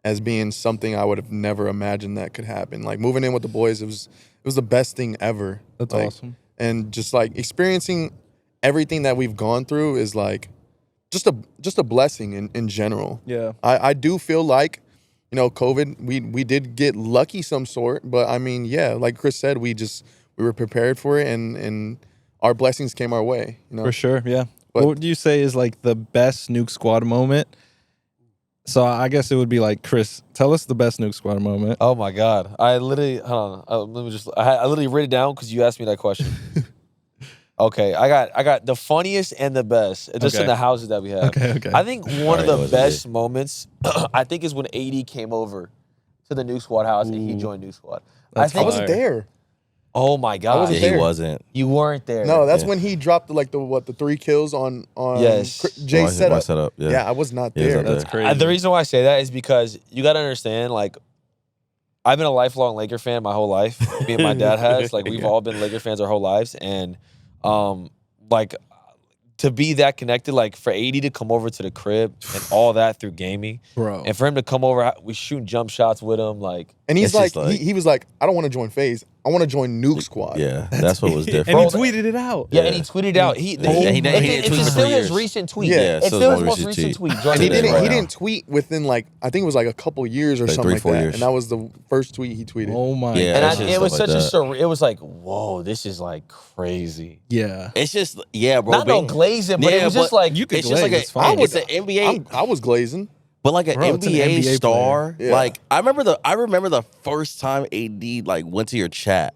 as being something I would have never imagined that could happen. Like moving in with the boys, it was the best thing ever. That's Like, awesome. And just like experiencing everything that we've gone through is like just a blessing in general. Yeah. I do feel like, you know, COVID, we did get lucky some sort, but I mean, yeah, like Chris said, we were prepared for it and our blessings came our way, you know. For sure, yeah. But- What would you say is like the best Nuke Squad moment? So I guess it would be like, Chris, tell us the best Nuke Squad moment. Oh my God! I literally hold on. Let me just. I literally wrote it down because you asked me that question. Okay, I got the funniest and the best just in Okay. the houses that we have. Okay. I think one of Alright, the what was best moments, I think, is when AD came over to the Nuke Squad house and he joined Nuke Squad. That's I think. wasn't there. Oh my God! wasn't he there. wasn't. You weren't there. No, that's Yeah. when he dropped the 3 kills on Yes. Jay's My setup. setup, yeah. Yeah, I was not He was there. not there. That's crazy. The reason why I say that is because you got to understand, like, I've been a lifelong Laker fan my whole life. Me and my dad has. Like, we've all been Laker fans our whole lives. And, like, to be that connected, like, for AD to come over to the crib and all that through gaming, Bro. and for him to come over, we shooting jump shots with him, like, And he's It's like, just like- he was like, I don't want to join FaZe. I want to join Nuke Squad. Yeah, that's what was different. And he Bro, tweeted it out. yeah, and he tweeted out. He didn't it's tweet for still 3 his years. recent tweet. Yeah, It's so still it's his most most recent recent tweet. tweet. Join And he the Today, didn't Nuke he Squad. didn't tweet within like I think it was like a couple years or Like something 3-4 like that. years. And that was the first tweet he tweeted. Oh my Yeah, And God. it's just it was stuff such like a that. surreal. It was like, whoa, this is like crazy. Yeah. It's just, yeah, bro. Not no glazing, but it was just like You could it's just like glaze, it's a, fine. it's an NBA, I was glazing. but like an Bro, it's an NBA, NBA star. player. Yeah. Like I remember the first time AD like went to your chat.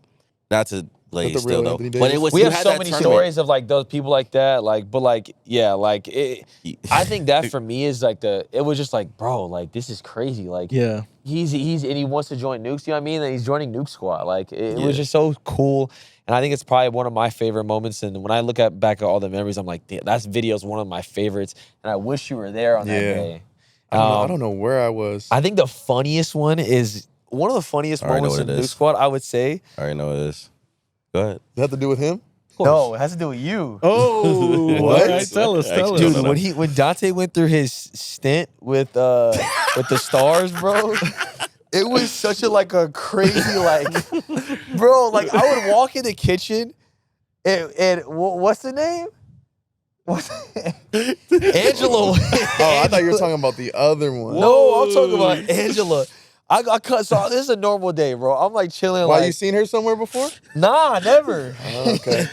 Not to Like the still real though. Anthony But it Davis. was We you have had so that many tournament. stories of like those people like that, like, but like, yeah, like I think that for me is like it was just like, bro, like this is crazy. Like, Yeah. he's and he wants to join Nukes. You know what I mean? And he's joining Nuke Squad. Like, it was Yeah. just so cool. And I think it's probably one of my favorite moments. And when I look back at all the memories, I'm like, damn, that video is one of my favorites. And I wish you were there on that Yeah. day. I don't know where I was. I think the funniest one is one of the funniest I already know moments in what it Nuke is. Squad. I would say. I already know what it is. Go ahead. Does it have to do with him? No, it has to do with you. Oh, What? all right, tell us, tell us. Dude, when Dante went through his stint with the stars, bro, it was such a crazy bro. Like I would walk in the kitchen, and what's the name? Angela. Oh, I thought you were talking about the other one. No, I'm talking about Angela. I got cut. So this is a normal day, bro. I'm like chilling. Why, like, you seen her somewhere before? Nah, never. Oh, okay.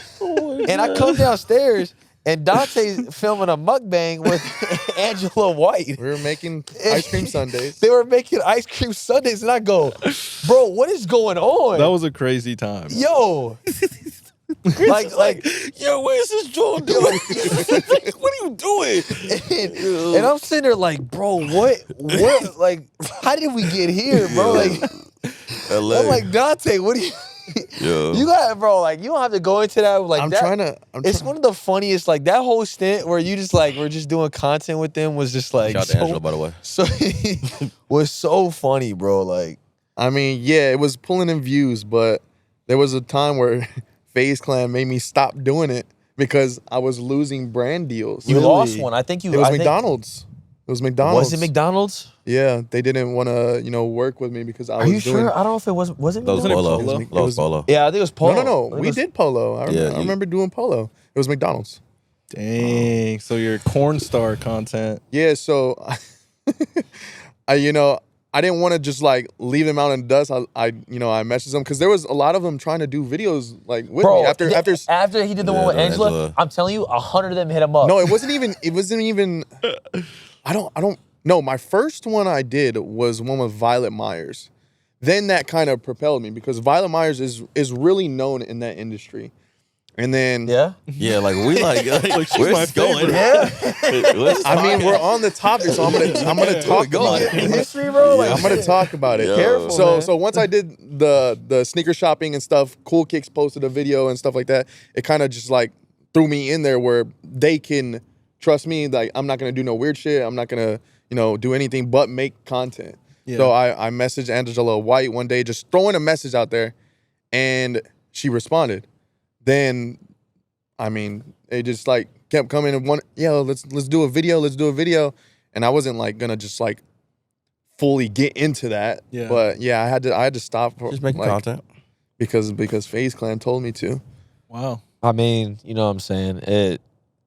And I come downstairs, and Dante's filming a mukbang with Angela White. We were making ice cream sundaes. They were making ice cream sundaes, and I go, bro, what is going on? That was a crazy time. Yo. like, Yo, where's this joint doing? What are you doing? and I'm sitting there like, bro, what, like, how did we get here, bro? Like, LA. I'm like, Dante, what do you, Yo. you got, bro, like, you don't have to go into that. Like, I'm that, trying to. It's one of the funniest, like, that whole stint where you just, like, we're just doing content with them was just, like, Shout out to Angela, by the way. so was so funny, bro. Like, I mean, yeah, it was pulling in views, but there was a time where FaZe Clan made me stop doing it because I was losing brand deals. you Really? lost one. I think you. It was I think- McDonald's. It was McDonald's. Was it McDonald's? Yeah, they didn't want to, work with me because I Are was you doing. sure? I don't know if it was. Was it That was McDonald's? Polo. Polo? That was Polo. Yeah, I think it was Polo. No, I think we it was- did Polo. I Yeah, remember doing Polo. It was McDonald's. Dang. So you're corn star content. Yeah, so I didn't want to just like leave them out in the dust. I messaged them because there was a lot of them trying to do videos like with Bro, me after. after he did the one with the Angela, Angela. I'm telling you, 100 of them hit him up. No, it wasn't even. I don't. No, my first one I did was one with Violet Myers. Then that kind of propelled me because Violet Myers is really known in that industry. And then Yeah. Yeah, like we like she's where's my this going? Yeah. What's I mean we're on the topic, so I'm gonna talk about it. History, bro. Like, I'm gonna talk about it. Yo. Careful, So man. so once I did the sneaker shopping and stuff, Cool Kicks posted a video and stuff like that. It kind of just like threw me in there where they can trust me. Like I'm not gonna do no weird shit. I'm not gonna do anything but make content. Yeah. So I messaged Angela White one day, just throwing a message out there, and she responded. Then, I mean, it just like kept coming and let's do a video, and I wasn't like gonna just like fully get into that. Yeah. But yeah, I had to stop for, Just making like, content. because FaZe Clan told me to. Wow. I mean, you know what I'm saying? It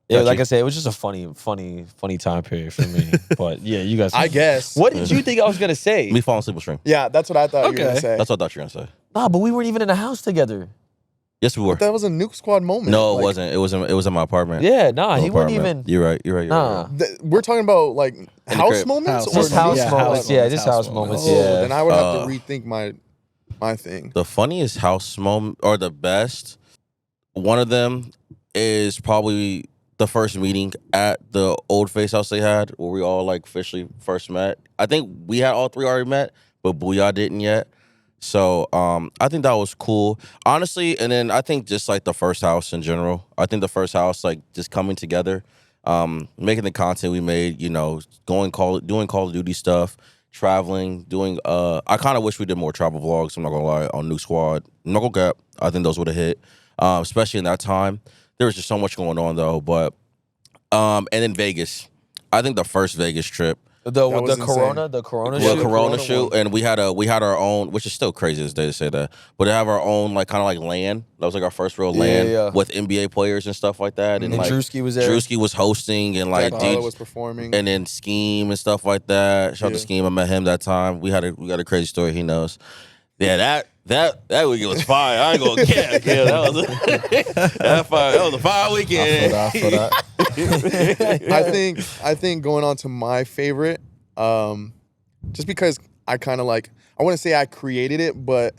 Got like you. I said, it was just a funny time period for me. But yeah, you guys. I guess. What did you think I was gonna say? Me falling asleep with stream. Yeah, that's what I thought you were gonna Okay. say. That's what I thought you were gonna say. Nah, but we weren't even in a house together. Yes, we were. That was a Nuke Squad moment. No, Like, it wasn't. It was in my apartment. Yeah, nah, My he wasn't apartment. even. You're right. You're right. Nah. We're talking about like the house crib. moments, House. or Just house Yeah, moments. house Yeah, moments, just house house moments. moments. Oh, Yeah. then I would have to rethink my thing. The funniest house moment or the best, one of them is probably the first meeting at the old FaZe house they had where we all like officially first met. I think we had all three already met, but Booyah didn't yet. So I think that was cool. Honestly, and then I think just like the first house in general. I think the first house, like just coming together, making the content we made, doing Call of Duty stuff, traveling, doing I kind of wish we did more travel vlogs, I'm not gonna lie, on Nuke Squad. I'm not gonna cap. I think those would have hit. Especially in that time. There was just so much going on though. But and then Vegas. I think the first Vegas trip. The was Corona, insane. the Corona Yeah, shoot. the Corona Corona shoot, one. and we had our own, which is still crazy this day to say that, but to have our own like kind of like LAN. That was like our first real LAN yeah. with NBA players and stuff like that, and And like Drewski was there. Drewski was hosting and like Jack Harlow dude, was performing. and then Scheme and stuff like that. Shout out to Yeah. Scheme, I met him that time. We got a crazy story he knows. Yeah, that weekend was fire. I ain't gonna cap. Yeah, that was a fire weekend. I feel that. I think going on to my favorite, just because I kind of like, I wouldn't say I created it, but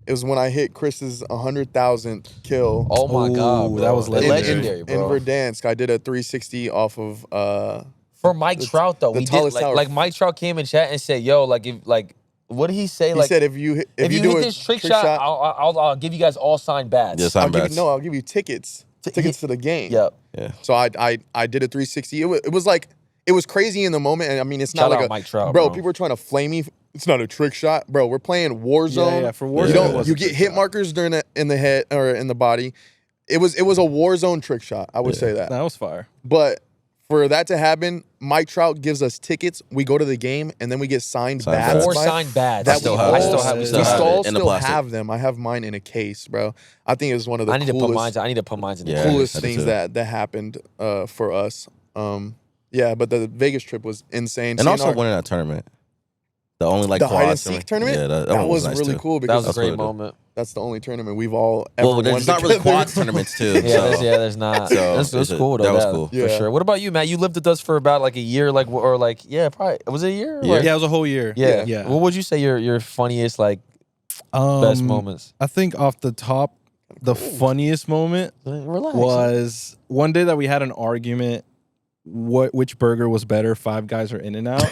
It was when I hit Chris's 100,000th kill. Oh my God, bro. that was legendary, in bro. Verdansk. I did a 360 off of For Mike Trout though, the we did tallest tower. like Mike Trout came in chat and said, "Yo, like if like what did he say? He Like said if you you do hit a this trick shot, I'll give you guys all signed bats." Yeah, signed bats. I'll give you tickets to the game. Yep. Yeah. So I did a 360. It was like it was crazy in the moment. And I mean, it's not Shout like out a Mike Trout, bro. bro. People are trying to flame me. It's not a trick shot, bro. We're playing Warzone. Yeah, for Warzone, You it don't. was You a get trick hit shot. markers during in the head or in the body. It was a Warzone trick shot. I would say that. That was fire. But for that to happen, Mike Trout gives us tickets. We go to the game, and then we get signed bats. Four by- signed bats. That I still we have. all- I still have. we We still We have still, it in the still plastic. have them. I have mine in a case, bro. I think it was one of the I need to put coolest, mine. I need to put mine in the Yeah. case. coolest I do things too. that happened for us. Yeah, but the Vegas trip was insane. And Seeing also our- winning that tournament. The only like the hide quad and seek tournament. Yeah, that that one was nice really too. cool That because was a That's great what it moment. that's the only tournament we've all ever Well, won. there's not really together. quad tournaments too. Yeah, so. there's not. So, that's it's a- cool though. that was cool. for Yeah. sure. What about you, Matt? You lived with us for about like a year, like or like probably was it a year? Yeah. Like- Yeah, it was a whole year. yeah. Yeah. What would you say your funniest like best moments? I think off the top, the funniest moment Relax. was one day that we had an argument which burger was better, Five Guys or In-N-Out.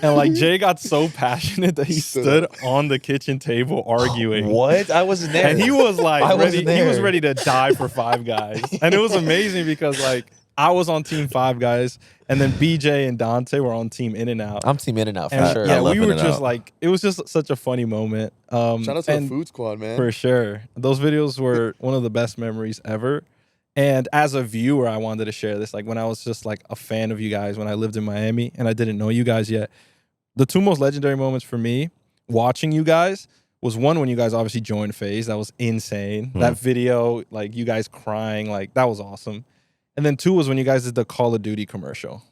And like Jay got so passionate that he stood on the kitchen table arguing. What? I wasn't there. And he was like I ready, wasn't he was there. ready to die for Five Guys. And it was amazing because like I was on team Five Guys and then BJ and Dante were on team In-N-Out. I'm team In-N-Out for And sure. yeah, love we were In-N-Out. just like, it was just such a funny moment. Shout out to the and food squad, man. for sure. Those videos were one of the best memories ever. And as a viewer, I wanted to share this. Like when I was just like a fan of you guys when I lived in Miami and I didn't know you guys yet. The two most legendary moments for me watching you guys was one when you guys obviously joined FaZe. That was insane. That video, like you guys crying, like that was awesome. And then two was when you guys did the Call of Duty commercial.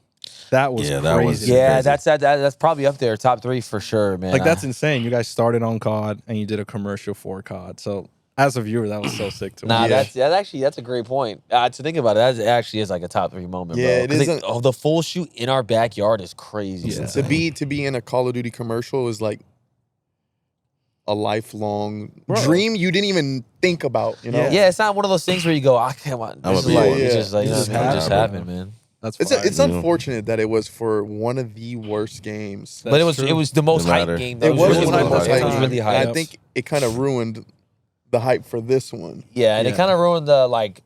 That was Yeah, crazy. that was- Yeah, crazy. that's probably up there, top 3 for sure, man. Like that's insane. You guys started on COD and you did a commercial for COD. So as a viewer, that was so sick to me. Nah, Yeah. that's a great point. To think about it, that actually is like a top 3 moment, Yeah, bro. it 'Cause isn't- the full shoot in our backyard is crazy. It's Yeah. insane. To be in a Call of Duty commercial is like a lifelong Bro. dream you didn't even think about. You know, Yeah, it's not one of those things where you go, I can't. I'm This is a big like, one. it's just like, It you know just what I mean? It just happened. happened, man. That's it's fire. it's unfortunate that it was for one of the worst games. But it was true. the most Didn't hype matter. game. Though. It was really one of the hype. most It hype was games. really And hype. I think it kind of ruined the hype for this one. Yeah, and it Yeah. kind of ruined the like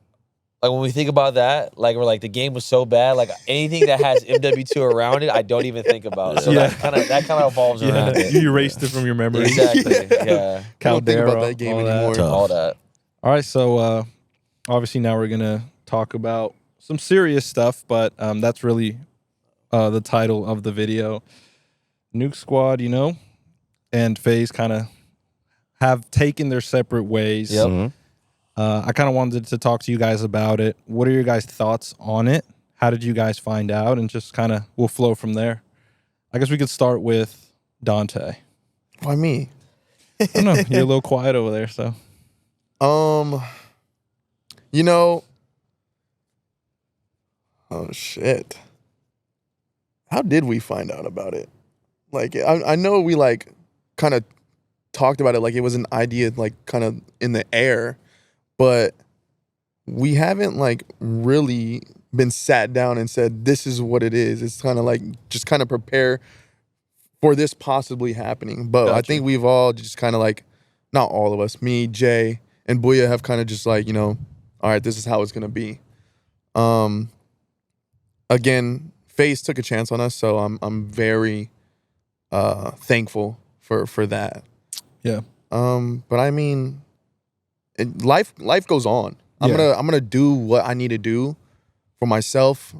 when we think about that, like we're like the game was so bad, like anything that has MW2 around it, I don't even think about. So Yeah. that kind of evolves around Yeah, it. you erased it from your memory. Exactly. Yeah. Yeah. I don't think about Caldera, that game all that. anymore. Tough. All that. All right, so obviously now we're gonna talk about some serious stuff, but that's really the title of the video. Nuke Squad, you know, and FaZe kind of have taken their separate ways. Yep. Mhm. I kind of wanted to talk to you guys about it. What are your guys' thoughts on it? How did you guys find out? And just kind of we'll flow from there. I guess we could start with Dante. Why me? I don't know. You're a little quiet over there, so. You know, oh shit. How did we find out about it? Like, I know we like kind of talked about it like it was an idea like kind of in the air, but we haven't like really been sat down and said this is what it is. It's kind of like just kind of prepare for this possibly happening. But I Gotcha. think we've all just kind of like, not all of us, me, Jay, and Booyah have kind of just like, you know, all right, this is how it's gonna be. Again, FaZe took a chance on us, so I'm very thankful for that. Yeah. But I mean, life goes on. I'm Yeah. gonna do what I need to do for myself,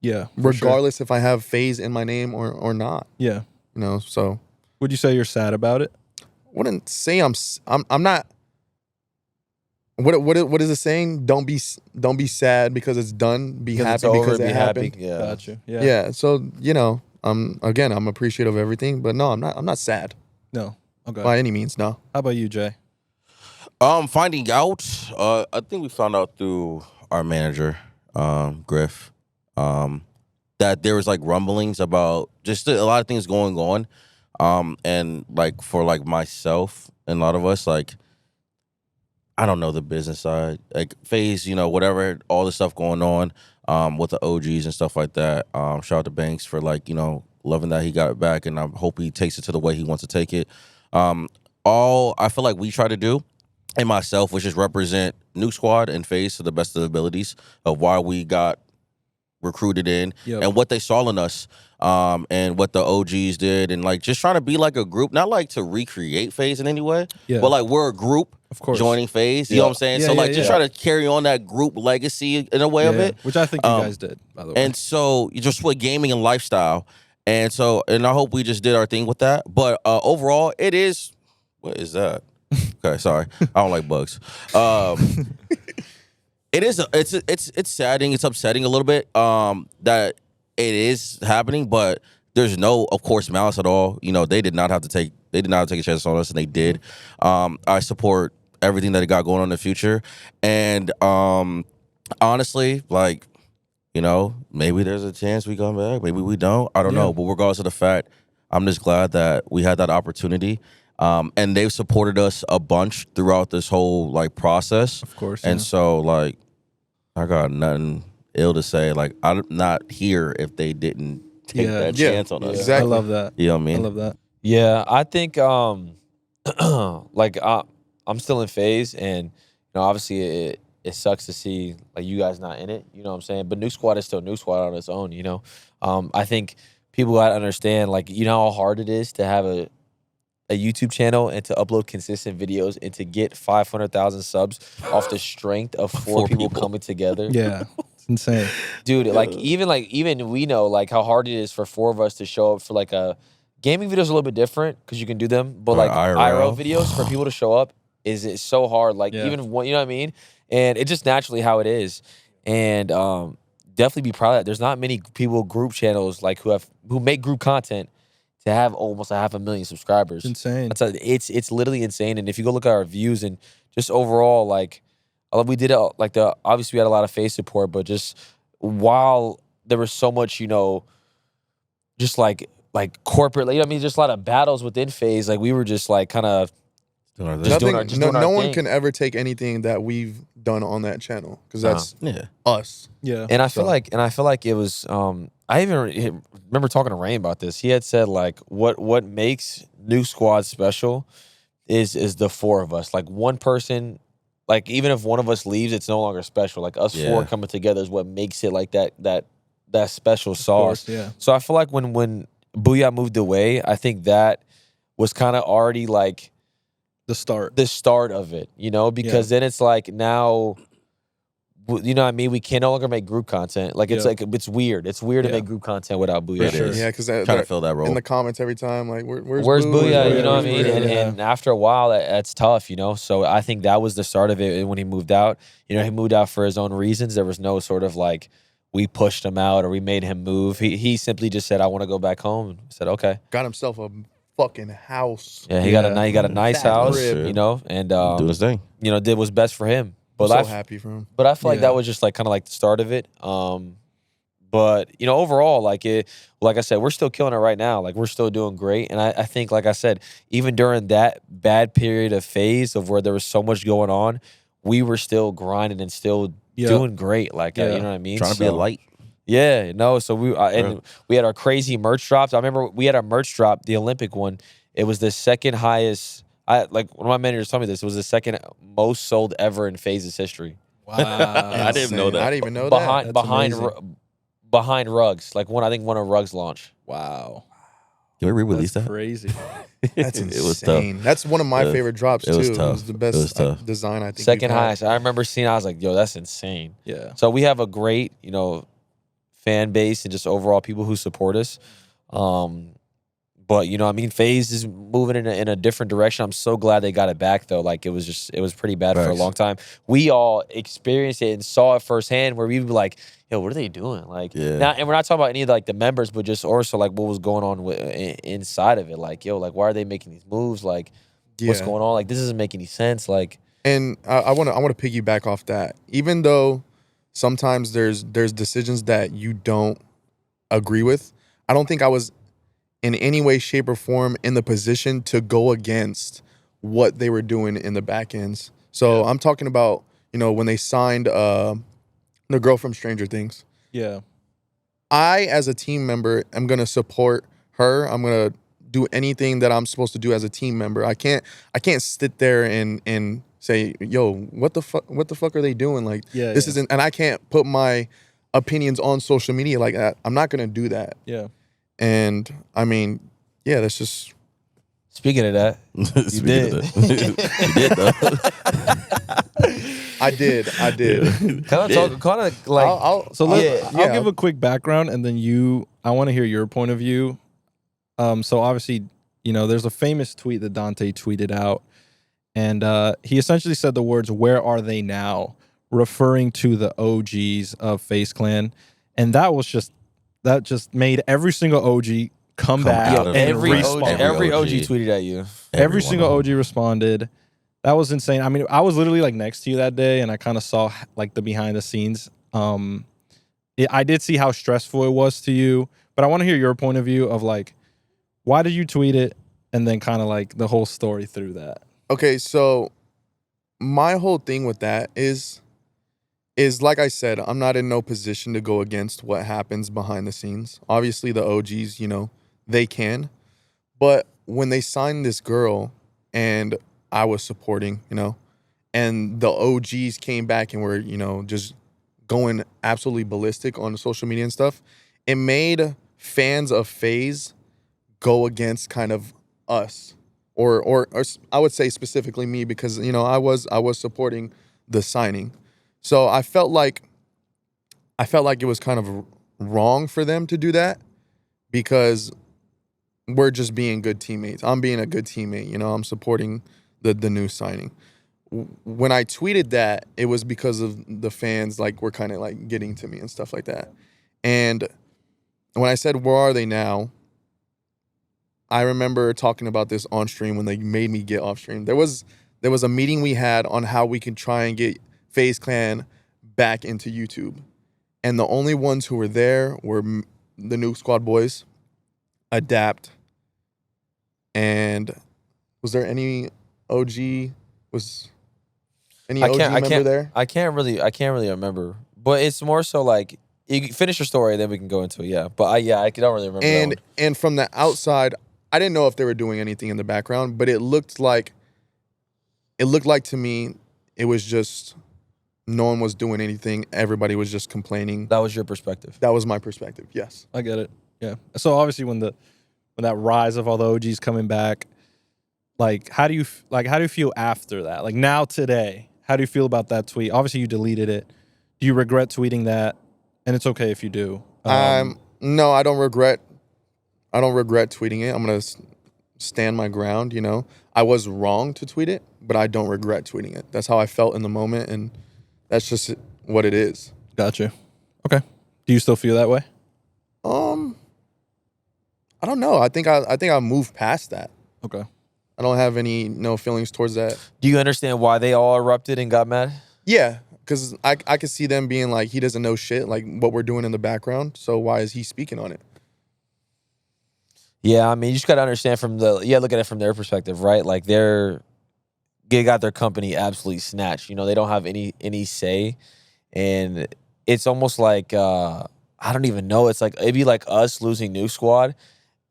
Yeah. for sure. regardless if I have FaZe in my name or not. Yeah. You know, so Would you say you're sad about it? wouldn't say I'm not. What is it saying? Don't be sad because it's done. Be Because it's happy over, because be it happy. happened. Yeah. Gotcha. Yeah. Yeah. So you know, again, I'm appreciative of everything, but no, I'm not sad No. Okay. by any means. No. How about you, Jay? Finding out, I think we found out through our manager, Griff, that there was like rumblings about just a lot of things going on. And like for like myself and a lot of us, like I don't know the business side. Like FaZe, you know, whatever, all the stuff going on with the OGs and stuff like that. Shout out to Banks for like, you know, loving that he got it back, and I hope he takes it to the way he wants to take it. All I feel like we try to do, and myself, was just represent Nuke Squad and FaZe to the best of the abilities of why we got recruited in and what they saw in us, and what the OGs did, and like just trying to be like a group, not like to recreate FaZe in any way, but like we're a group, of course, joining FaZe. You know what I'm saying? So like just try to carry on that group legacy in a way of it, which I think you guys did, by the way. And so you just with gaming and lifestyle, and so and I hope we just did our thing with that. But overall, it is. What is that? Okay, sorry, I don't like bugs. It is. It's saddening. It's upsetting a little bit that it is happening, but there's no, of course, malice at all. You know, they did not have to take a chance on us, and they did. I support everything that they got going on in the future, and honestly, like, you know, maybe there's a chance we come back, maybe we don't. I don't know, but regardless of the fact, I'm just glad that we had that opportunity. And they've supported us a bunch throughout this whole like process. Of course. And so like I got nothing ill to say. Like I'm not here if they didn't take that chance on us. Exactly. I love that. You know what I mean? I love that. Yeah, I think like I'm still in FaZe, and you know, obviously it sucks to see like you guys not in it. You know what I'm saying? But Nuke Squad is still Nuke Squad on its own. You know, I think people gotta understand, like, you know how hard it is to have a YouTube channel and to upload consistent videos and to get 500,000 subs off the strength of four people coming together. Yeah, it's insane, dude. Like even we know like how hard it is for four of us to show up for like a gaming videos. A little bit different because you can do them, but like IRL videos for people to show up is so hard. Like even one, you know what I mean? And it's just naturally how it is. And definitely be proud of that. There's not many people group channels like who make group content to have almost 500,000 subscribers. Insane. It's literally insane. And if you go look at our views and just overall, like we did it like obviously we had a lot of FaZe support, but just while there was so much, you know, just like corporate, you know what I mean, just a lot of battles within FaZe, like we were just like kind of doing our no one thing. can ever take anything that we've done on that channel because that's us. Yeah. And I feel like it was I even remember talking to Rain about this. He had said like what makes Nuke Squad special is the four of us. Like one person, like even if one of us leaves, it's no longer special. Like us four coming together is what makes it like that special sauce. Course, yeah. So I feel like when Booyah moved away, I think that was kind of already like the start of it, you know, because then it's like now, you know what I mean? We can no longer make group content. Like it's like it's weird. It's weird to make group content without Booyah. Sure. Yeah, because trying to fill that role in the comments every time. Like where's Booyah? You know what I mean? Booyah? And after a while, that's tough, you know. So I think that was the start of it when he moved out. You know, he moved out for his own reasons. There was no sort of like we pushed him out or we made him move. He simply just said, "I want to go back home." I said, "Okay." Got himself a fucking house. Yeah, he got a nice house, crib. you know, and doing his thing. you know, did what's best for him. But I'm so happy for him. But I feel like that was just like kind of like the start of it. But you know, overall, like I said, we're still killing it right now. Like we're still doing great. And I think, like I said, even during that bad period of FaZe of where there was so much going on, we were still grinding and still doing great. Like you know what I mean? Trying to be a light. Yeah, no. So we had our crazy merch drops. I remember we had our merch drop, the Olympic one. It was the second highest. Like one of my managers told me this. It was the second most sold ever in FaZe's history. Wow. I didn't know that. I didn't even know that. Behind Rugs. Like one of Rugs launch. Wow. Can we re-release that? Crazy. That's insane. It was tough. That's one of my favorite drops too. It was tough. It was the best design I think. Second highest. I remember seeing. I was like, "Yo, that's insane." Yeah. So we have a great, you know, fan base and just overall people who support us. But you know, I mean, FaZe is moving in a different direction. I'm so glad they got it back though. Like it was pretty bad for a long time. We all experienced it and saw it firsthand where we'd be like, "Yo, what are they doing?" Like, now, and we're not talking about any of like the members, but just also like what was going on inside of it. Like, yo, like why are they making these moves? Like, what's going on? Like, this doesn't make any sense. Like, and I want to piggyback off that. Even though sometimes there's decisions that you don't agree with, I don't think I was in any way, shape, or form in the position to go against what they were doing in the back ends. So I'm talking about, when they signed the girl from Stranger Things. Yeah. I, as a team member, am going to support her. I'm going to do anything that I'm supposed to do as a team member. I can't sit there and say, yo, what the fuck are they doing? Like, this isn't, and I can't put my opinions on social media like that. I'm not going to do that. Yeah. And I mean, that's just. Speaking of that, you did. You did though. I did. Kind of like. I'll give a quick background, and then I want to hear your point of view. So obviously, there's a famous tweet that Dante tweeted out, and he essentially said the words, "Where are they now?" referring to the OGs of FaZe Clan, and that just made every single OG come back. out of Every respawn. OG OG. tweeted at you. Every single OG responded. That was insane. I mean, I was literally like next to you that day, and I kind of saw like the behind the scenes. I did see how stressful it was to you, but I want to hear your point of view of like, why did you tweet it, and then kind of like the whole story through that. Okay, so my whole thing with that is like I said, I'm not in no position to go against what happens behind the scenes. Obviously, the OGs, they can. But when they signed this girl and I was supporting, and the OGs came back and were, just going absolutely ballistic on social media and stuff, it made fans of FaZe go against kind of us. Or I would say specifically me because, I was supporting the signing. So I felt like it was kind of wrong for them to do that because we're just being good teammates. I'm being a good teammate, I'm supporting the new signing. When I tweeted that, it was because of the fans were kind of like getting to me and stuff like that. And when I said, where are they now? I remember talking about this on stream when they made me get off stream. There was a meeting we had on how we could try and get FaZe Clan back into YouTube. And the only ones who were there were the Nuke Squad boys, Adapt, and was there any OG? Was any OG member there? I can't really remember. But it's more so like, you finish your story, then we can go into it, yeah. But I don't really remember that one. And from the outside, I didn't know if they were doing anything in the background, but it looked like to me, it was just no one was doing anything. Everybody was just complaining. That was your perspective. That was my perspective. Yes, I get it. Yeah. So obviously, when that rise of all the OGs coming back, like how do you feel after that? Like now today, how do you feel about that tweet? Obviously, you deleted it. Do you regret tweeting that? And it's okay if you do. No, I don't regret. I don't regret tweeting it. I'm gonna stand my ground. I was wrong to tweet it, but I don't regret tweeting it. That's how I felt in the moment, and that's just what it is. Gotcha. Okay. Do you still feel that way? I don't know. I think I moved past that. Okay. I don't have no feelings towards that. Do you understand why they all erupted and got mad? Yeah, because I could see them being like, he doesn't know shit, like what we're doing in the background, so why is he speaking on it? Yeah, I mean, you just got to understand look at it from their perspective, right? Like they got their company absolutely snatched. They don't have any say, and it's almost like I don't even know. It's like it'd be like us losing Nuke Squad,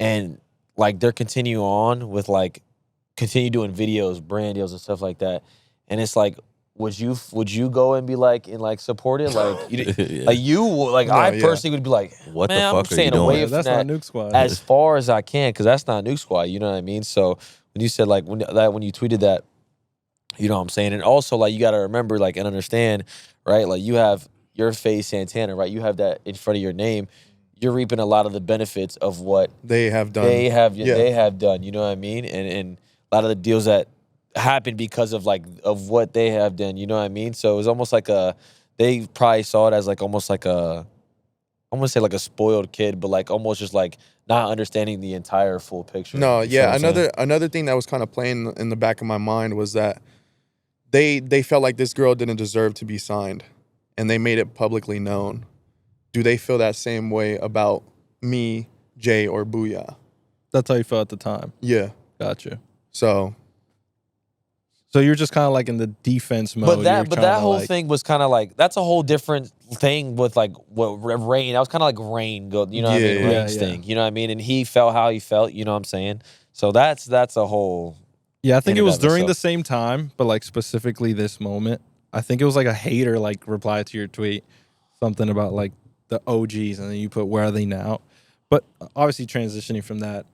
and like they're continue doing videos, brand deals, and stuff like that, and it's like, would you go and be like support it? Like I personally would be like, what man, the fuck I'm are you staying doing? away from That's that not Nuke Squad. as far as I can, because that's not Nuke Squad. You know what I mean? So when you said like when you tweeted that, you know what I'm saying? And also like you got to remember like and understand, right? Like you have your FaZe Santana, right? You have that in front of your name. You're reaping a lot of the benefits of what they have done. They have done. You know what I mean? And a lot of the deals that happened because of what they have done. You know what I mean? So it was almost like they probably saw it as like almost like I'm gonna say like a spoiled kid, but like almost just like not understanding the entire full picture. No, You know what I'm saying? another thing that was kind of playing in the back of my mind was that they felt like this girl didn't deserve to be signed, and they made it publicly known. Do they feel that same way about me, Jay, or Booyah? That's how you felt at the time. Yeah. Gotcha. So you're just kind of like in the defense mode. But that whole thing was kind of like, that's a whole different thing with like what Rain. That was kind of like Rain, you know what I mean? Yeah. Rain's thing, you know what I mean? And he felt how he felt, you know what I'm saying? So that's a whole. Yeah, I think it in and was of during the itself. same time, but like specifically this moment. I think it was like a hater like replied to your tweet, something about like the OGs, and then you put where are they now? But obviously transitioning from that,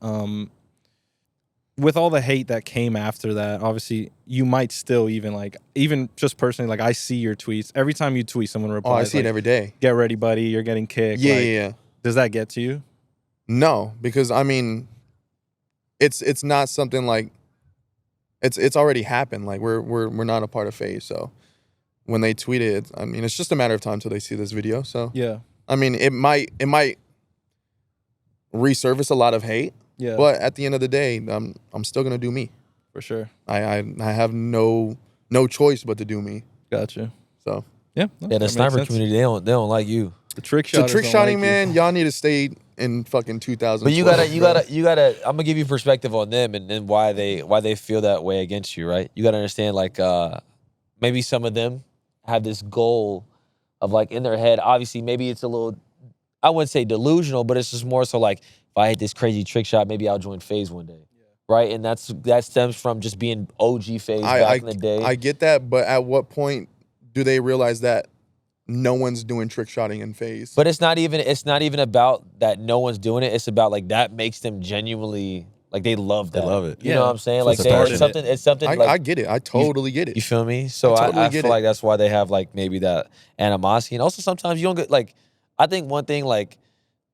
with all the hate that came after that, obviously you might still even just personally, like I see your tweets. Every time you tweet, someone replies. I see it every day. Get ready, buddy. You're getting kicked. Yeah, like, yeah. Does that get to you? No, because I mean, it's not something like it's already happened. Like we're not a part of FaZe, so when they tweet it, I mean, it's just a matter of time till they see this video. So Yeah. I mean, it might resurface a lot of hate. Yeah. But at the end of the day, I'm still gonna do me. For sure. I have no choice but to do me. Gotcha. So Yeah. Yeah, no, that the makes sniper sense. community, they don't like you. The trick the shot. trick shotting, man, y'all need to stay in fucking 2000. But you gotta. I'm gonna give you perspective on them and why they feel that way against you, right? You gotta understand, like, maybe some of them have this goal of like in their head. Obviously, maybe it's a little, I wouldn't say delusional, but it's just more so like, if I hit this crazy trick shot, maybe I'll join FaZe one day, right? And that stems from just being OG FaZe back in the day. I get that, but at what point do they realize that no one's doing trick shotting in FaZe? But it's not even about that no one's doing it. It's about like that makes them genuinely like they love that. They love it. You know what I'm saying? Like it's a it's passion. something. Like, I get it. I totally get it. you feel me? So I totally I get feel it. like that's why they have like maybe that animosity. And also sometimes you don't get like, I think one thing like,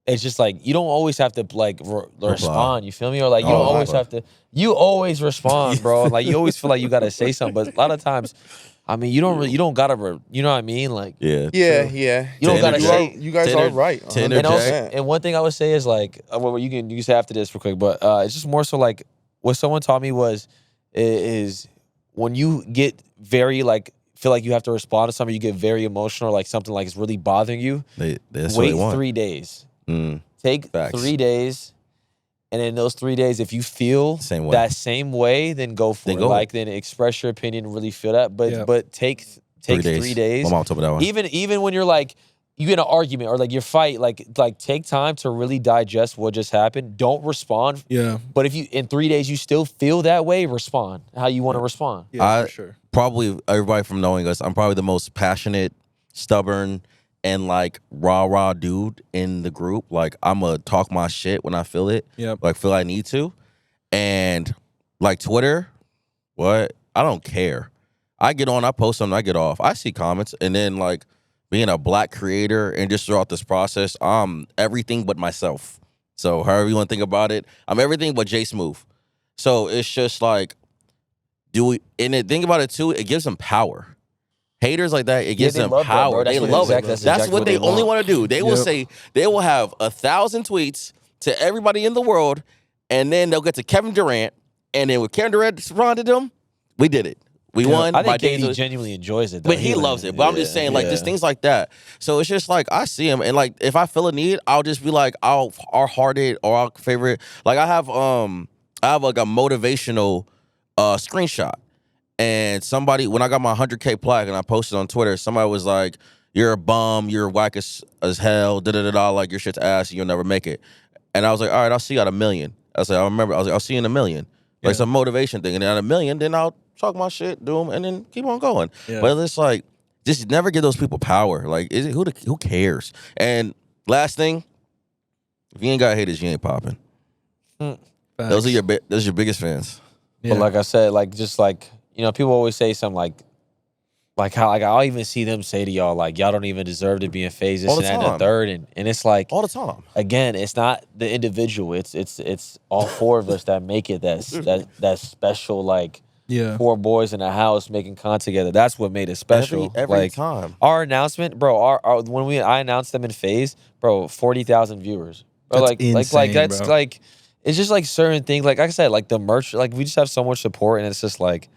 it's just like you don't always have to like respond. You feel me? Or like you don't always have to. You always respond, bro. Like you always feel like you gotta say something. But a lot of times, I mean, you don't gotta. You know what I mean? Like Yeah. Yeah, yeah. You don't gotta say. You guys to are inter- right. to 100%. And also, and one thing I would say is like, well, you can say after this real quick, but it's just more so like what someone taught me is when you get very like feel like you have to respond to something, you get very emotional, like something like it's really bothering you. That's what they Wait want. 3 days. Mm. Take Facts. 3 days, and in those 3 days, if you feel Same way. that same way, then go for Then it. go. Like then express your opinion, really feel that. But Yeah. but take 3 days. My mom told me that one. Even when you're like you get in an argument or like you fight, like take time to really digest what just happened. Don't respond. Yeah. But if you in 3 days you still feel that way, respond how you want to respond. Yeah, for sure. Probably everybody from knowing us, I'm probably the most passionate, stubborn, and like rah dude in the group. Like I'm gonna talk my shit when I feel it. Yep. Like feel I need to. And like Twitter, what? I don't care. I get on, I post something, I get off. I see comments, and then like being a black creator and just throughout this process, I'm everything but myself. So however you want to think about it, I'm everything but JSmooth. So it's just like, think about it too, it gives them power. Haters like that, it gives they them love that, power. bro. That's They what love exactly- it. that's That's exactly what what they they only want. want to do. They will say, they will have 1,000 tweets to everybody in the world, and then they'll get to Kevin Durant, and then when Kevin Durant responded to them, we did it. We won. I by think days KD of- genuinely enjoys it, though. but he loves it. But I'm just saying, like, just things like that. So it's just like I see him, and like if I feel a need, I'll just be like, I'll heart it or I'll favorite. Like I have like a motivational screenshot, and somebody when I got my 100K plaque and I posted on Twitter, somebody was like, "You're a bum. You're whack as hell. Da da da da. Like your shit's ass. And you'll never make it." And I was like, "All right, I'll see you at 1 million." I was like, I remember. I was like, "I'll see you in 1 million." Like some motivation thing, and then at 1 million, then I'll talk my shit, do them, and then keep on going. Yeah. But it's like, just never give those people power. Like, who cares? And last thing, if you ain't got haters, you ain't popping. Those are your biggest fans. But like I said, like just like people always say something like how like I'll even see them say to y'all like y'all don't even deserve to be in FaZe, this All and the that and the time. third, and it's like All the time. again, it's not the individual, it's all four of us that make it that special like Yeah. 4 boys in a house making content together. That's what made it special. Every like, time. our announcement, bro. Our when I announced them in FaZe, bro, 40,000 viewers. Bro, That's like insane, that's bro. like it's just like certain things. Like I said, like the merch. Like we just have so much support, and it's just like,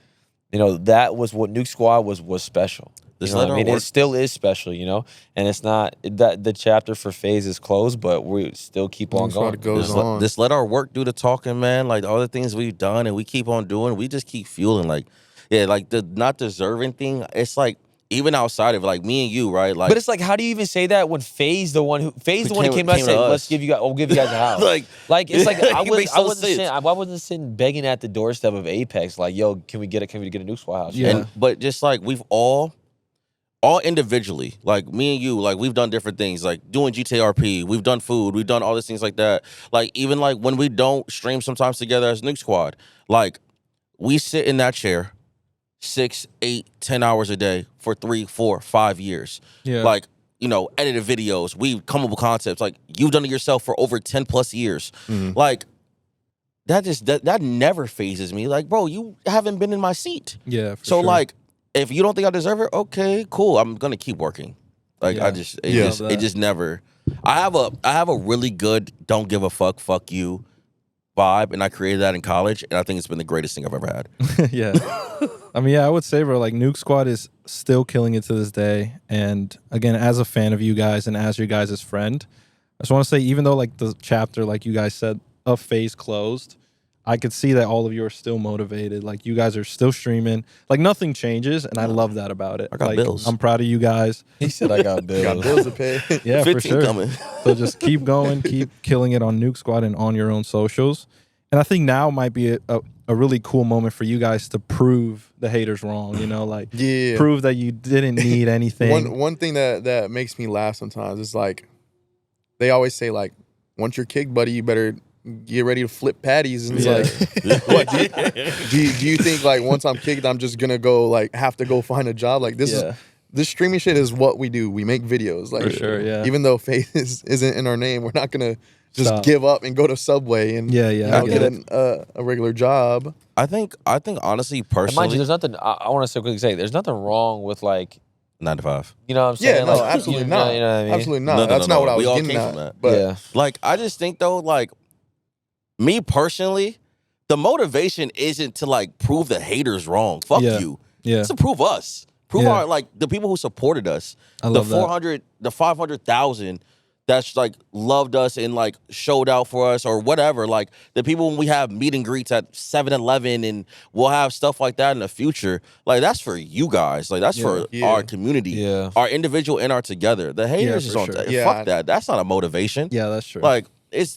that was what Nuke Squad was special. You Just know let what I our mean? work. It still is special, you know? And it's not that the chapter for FaZe is closed, but we still keep on That's what going. it goes Just on. just let our work do the talking, man. Like all the things we've done and we keep on doing, we just keep fueling. Like, yeah, like the not deserving thing. It's like even outside of like me and you, right? Like, But it's like, how do you even say that when FaZe the one who Who came to us came and to said, us. "Let's give you guys, we'll give you guys a house." like, Like it's like it makes no sense. I wasn't sitting begging at the doorstep of Apex, like, "Yo, can we get a Nuke Squad house?" Yeah. And but just like we've all individually, like me and you, like we've done different things, like doing GTRP, we've done food, we've done all these things like that. Like even like when we don't stream sometimes together as Nuke Squad, like we sit in that chair 6, 8, 10 hours a day for 3, 4, 5 years. Yeah. Like, you know, edited videos, we come up with concepts. Like you've done it yourself for over 10 plus years. Mhm. Like that never phases me. Like, bro, you haven't been in my seat. Yeah. For So sure. like, if you don't think I deserve it, okay, cool. I'm gonna keep working. Like Yeah. it just never. I have a really good don't give a fuck you vibe, and I created that in college, and I think it's been the greatest thing I've ever had. Yeah. I mean, yeah, I would say, bro, like Nuke Squad is still killing it to this day. And again, as a fan of you guys and as your guys' friend, I just want to say, even though like the chapter, like you guys said, of FaZe closed, I could see that all of you are still motivated. Like you guys are still streaming. Like nothing changes, and I love that about it. I got like, bills. I'm proud of you guys. He said, "I got bills." Got bills to pay. Yeah, for 15 sure. coming. So just keep going, keep killing it on Nuke Squad and on your own socials. And I think now might be a really cool moment for you guys to prove the haters wrong, you know, like Yeah. prove that you didn't need anything. One thing that makes me laugh sometimes is like they always say like once you're kicked, buddy, you better get ready to flip patties. And it's like, what do you think like once I'm kicked, I'm just gonna go like have to go find a job? Like this Yeah. is this streaming shit is what we do. We make videos. Like For sure, yeah. even though FaZe isn't in our name, we're not gonna just Stop. give up and go to Subway and Yeah, you yeah, I know, get get a regular job. I think honestly, And mind you, personally, there's nothing. I want to so quickly say, there's nothing wrong with like, 9 to 5. you know what I'm saying? Yeah, no, Like, absolutely you not. know what I mean? Absolutely not. No, That's not what I we was all getting came at. from that. But Yeah. Like, I just think though, like, me personally, the motivation isn't to like prove the haters wrong. Fuck Yeah. you. Yeah. It's to prove us. Prove Yeah. our like the people who supported us. I The love that. 400, the 500,000 that's like loved us and like showed out for us or whatever. Like the people when we have meet and greets at 7-Eleven and we'll have stuff like that in the future. Like that's for you guys. Like that's for Yeah. our community. Yeah. Our individual and our together. The haters is for on sure. Yeah. fuck that. That's not a motivation. Yeah, that's true. Like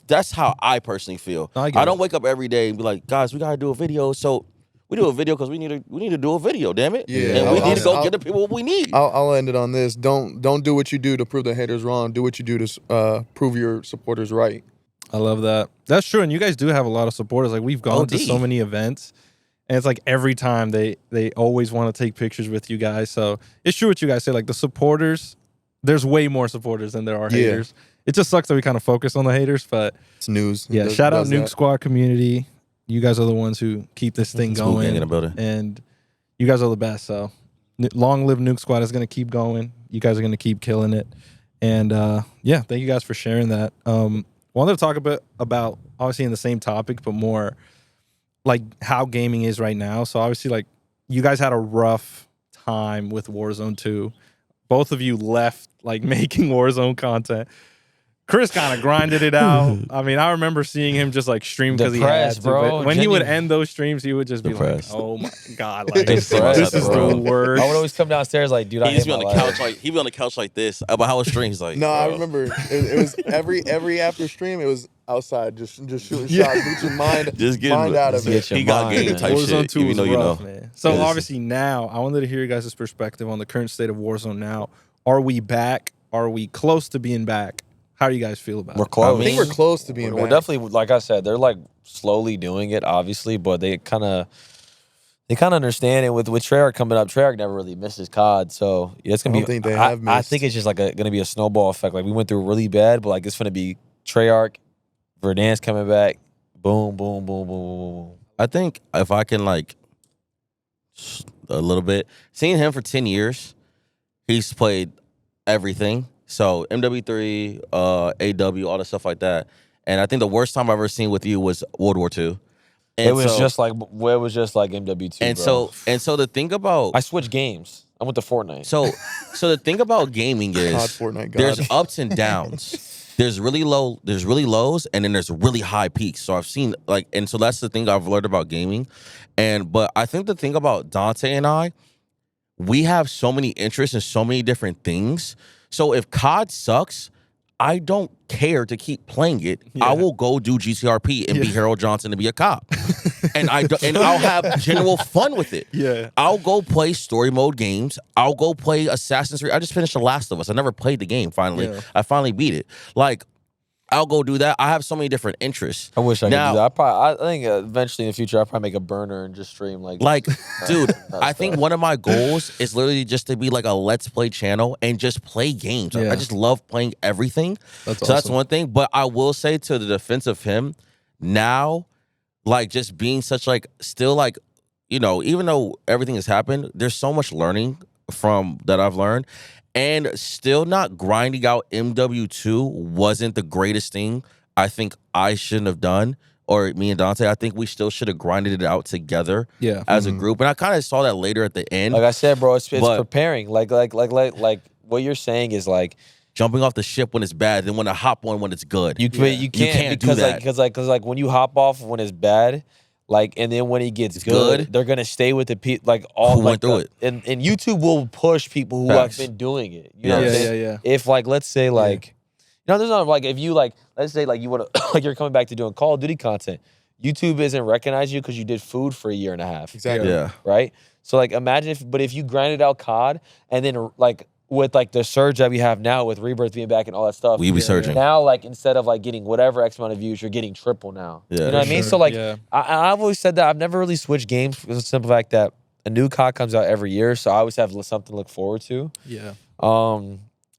that's how I personally feel. No, I get I don't it. wake up every day and be like, guys, we gotta do a video. So we do a video because we need to do a video. Damn it. Yeah. And we need to go I'll- get the people what we need. I'll end it on this. Don't do what you do to prove the haters wrong. Do what you do to prove your supporters right. I love that. That's true. And you guys do have a lot of supporters. Like we've gone to OD. so many events, and it's like every time they always want to take pictures with you guys. So it's true what you guys say. Like the supporters, there's way more supporters than there are Yeah. haters. It just sucks that we kind of focus on the haters, but It's news. yeah, It shout out does Nuke that. Squad community. You guys are the ones who keep this thing School gang in going, the building. and you guys are the best. So long live Nuke Squad is going to keep going. You guys are going to keep killing it. And yeah, thank you guys for sharing that. Wanted to talk a bit about obviously in the same topic, but more like how gaming is right now. So obviously like you guys had a rough time with Warzone 2. Both of you left like making Warzone content. Chris kind of grinded it out. I mean, I remember seeing him just like stream because he had Depressed, to. bro. But when he would Genuine. end those streams, he would just be Depressed. like, "Oh my god, like Depressed, this is bro. the worst." I would always come downstairs like, dude, I He hate used to my be on the life. couch like he'd be on the couch like this about how his streams like. No, I bro. remember it was every after stream. It was outside, just shooting Yeah. shots, get your mind Just get mind out of Get it. your He got mind, game man. type Warzone shit. 2 Even was though you rough, know. man. So Yes. obviously now, I wanted to hear you guys' perspective on the current state of Warzone now. Are we back? Are we close to being back? How do you guys feel about We're it? close. I think we're close to being We're back. definitely, like I said, they're like slowly doing it, obviously, but they kind of understand it. With Treyarch coming up, Treyarch never really misses COD, so yeah, it's gonna I be. don't think they I have missed. think it's just like gonna be a snowball effect. Like we went through really bad, but like it's gonna be Treyarch, Verdansk coming back, boom, boom, boom, boom, boom, boom. I think if I can like a little bit, seeing him for 10 years, he's played everything. So MW3, AW, all the stuff like that. And I think the worst time I've ever seen with you was World War II. And It was so, just like MW2. and bro. so the thing about I switched games. I went to Fortnite. So the thing about gaming is God, Fortnite, God. there's ups and downs. There's really lows, and then there's really high peaks. So I've seen and so that's the thing I've learned about gaming. But I think the thing about Dante and I, we have so many interests in so many different things. So if COD sucks, I don't care to keep playing it. Yeah. I will go do GCRP and be Harold Johnson and be a cop. and I'll have general fun with it. Yeah. I'll go play story mode games. I'll go play Assassin's Creed. I just finished The Last of Us. I never played the game finally. Yeah. I finally beat it. Like, I'll go do that. I have so many different interests. I wish I could Now- do that. I think eventually in the future I'll probably make a burner and just stream like Dude, that I think stuff. one of my goals is literally just to be like a Let's Play channel and just play games. Yeah. I just love playing everything. That's So that's awesome. one thing. But I will say to the defense of him, now, like just being such like still like, you know, even though everything has happened, there's so much learning from that I've learned. And still not grinding out MW2 wasn't the greatest thing I think I shouldn't have done. Or me and Dante, I think we still should have grinded it out together Yeah. as a group. And I kind of saw that later at the end. like I said, bro, it's But- preparing. Like what you're saying is like Jumping off the ship when it's bad, then when I hop on when it's good. you can't can't do because that. like when you hop off when it's bad, like and then when it gets good, good. they're gonna stay with the people like all Who like went through it. And YouTube will push people who Facts. have been doing it. You know what I'm Yeah, saying? yeah, yeah. If like let's say like there's not like if you like let's say like you want to like you're coming back to doing Call of Duty content, YouTube isn't recognizing you because you did food for a year and a half. Exactly. Yeah. Right? So like imagine if you grinded out COD and then like with like the surge that we have now with Rebirth being back and all that stuff. We be searching. Now like instead of like getting whatever X amount of views, you're getting triple now. Yeah. You know what I mean? Sure. So like Yeah. I've always said that I've never really switched games for the simple fact that a new COD comes out every year, so I always have something to look forward to. Yeah.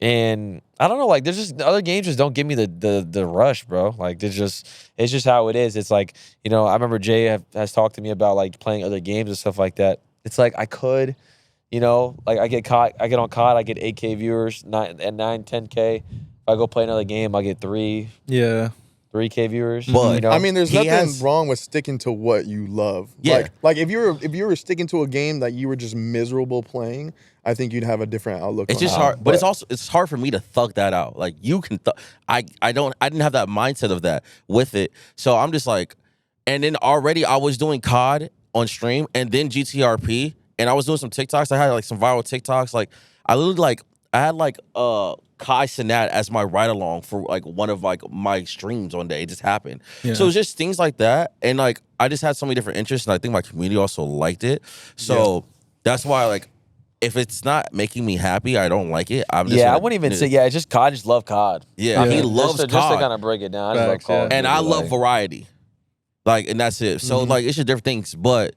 And I don't know, like there's just other games just don't give me the rush, bro. Like it's just how it is. It's like, you know, I remember Jay has talked to me about like playing other games and stuff like that. It's like I could, you know, like I get on COD, I get 8K viewers, 10K. If I go play another game, I get 3K Yeah. viewers. But- you know? I mean, there's He nothing has- wrong with sticking to what you love. Yeah. Like if you were sticking to a game that you were just miserable playing, I think you'd have a different outlook. It's on just it. hard, but it's hard for me to thug that out. Like you can, I didn't have that mindset of that with it. So I'm just like, and then already I was doing COD on stream and then GTRP, and I was doing some TikToks. I had like some viral TikToks. Like I literally I had Kai Sinat as my ride along for like one of like my streams one day. It just happened. Yeah. So it's just things like that, and like I just had so many different interests, and I think my community also liked it. So that's why like. If it's not making me happy, I don't like it. I'm just yeah, I gonna- wouldn't even say it's just COD. I just love COD. Yeah, Yeah. he loves just to COD. kind of break it down. I just love Facts, Call yeah. of And Duty, I love like- variety. Like, and that's it. So, like, it's just different things. But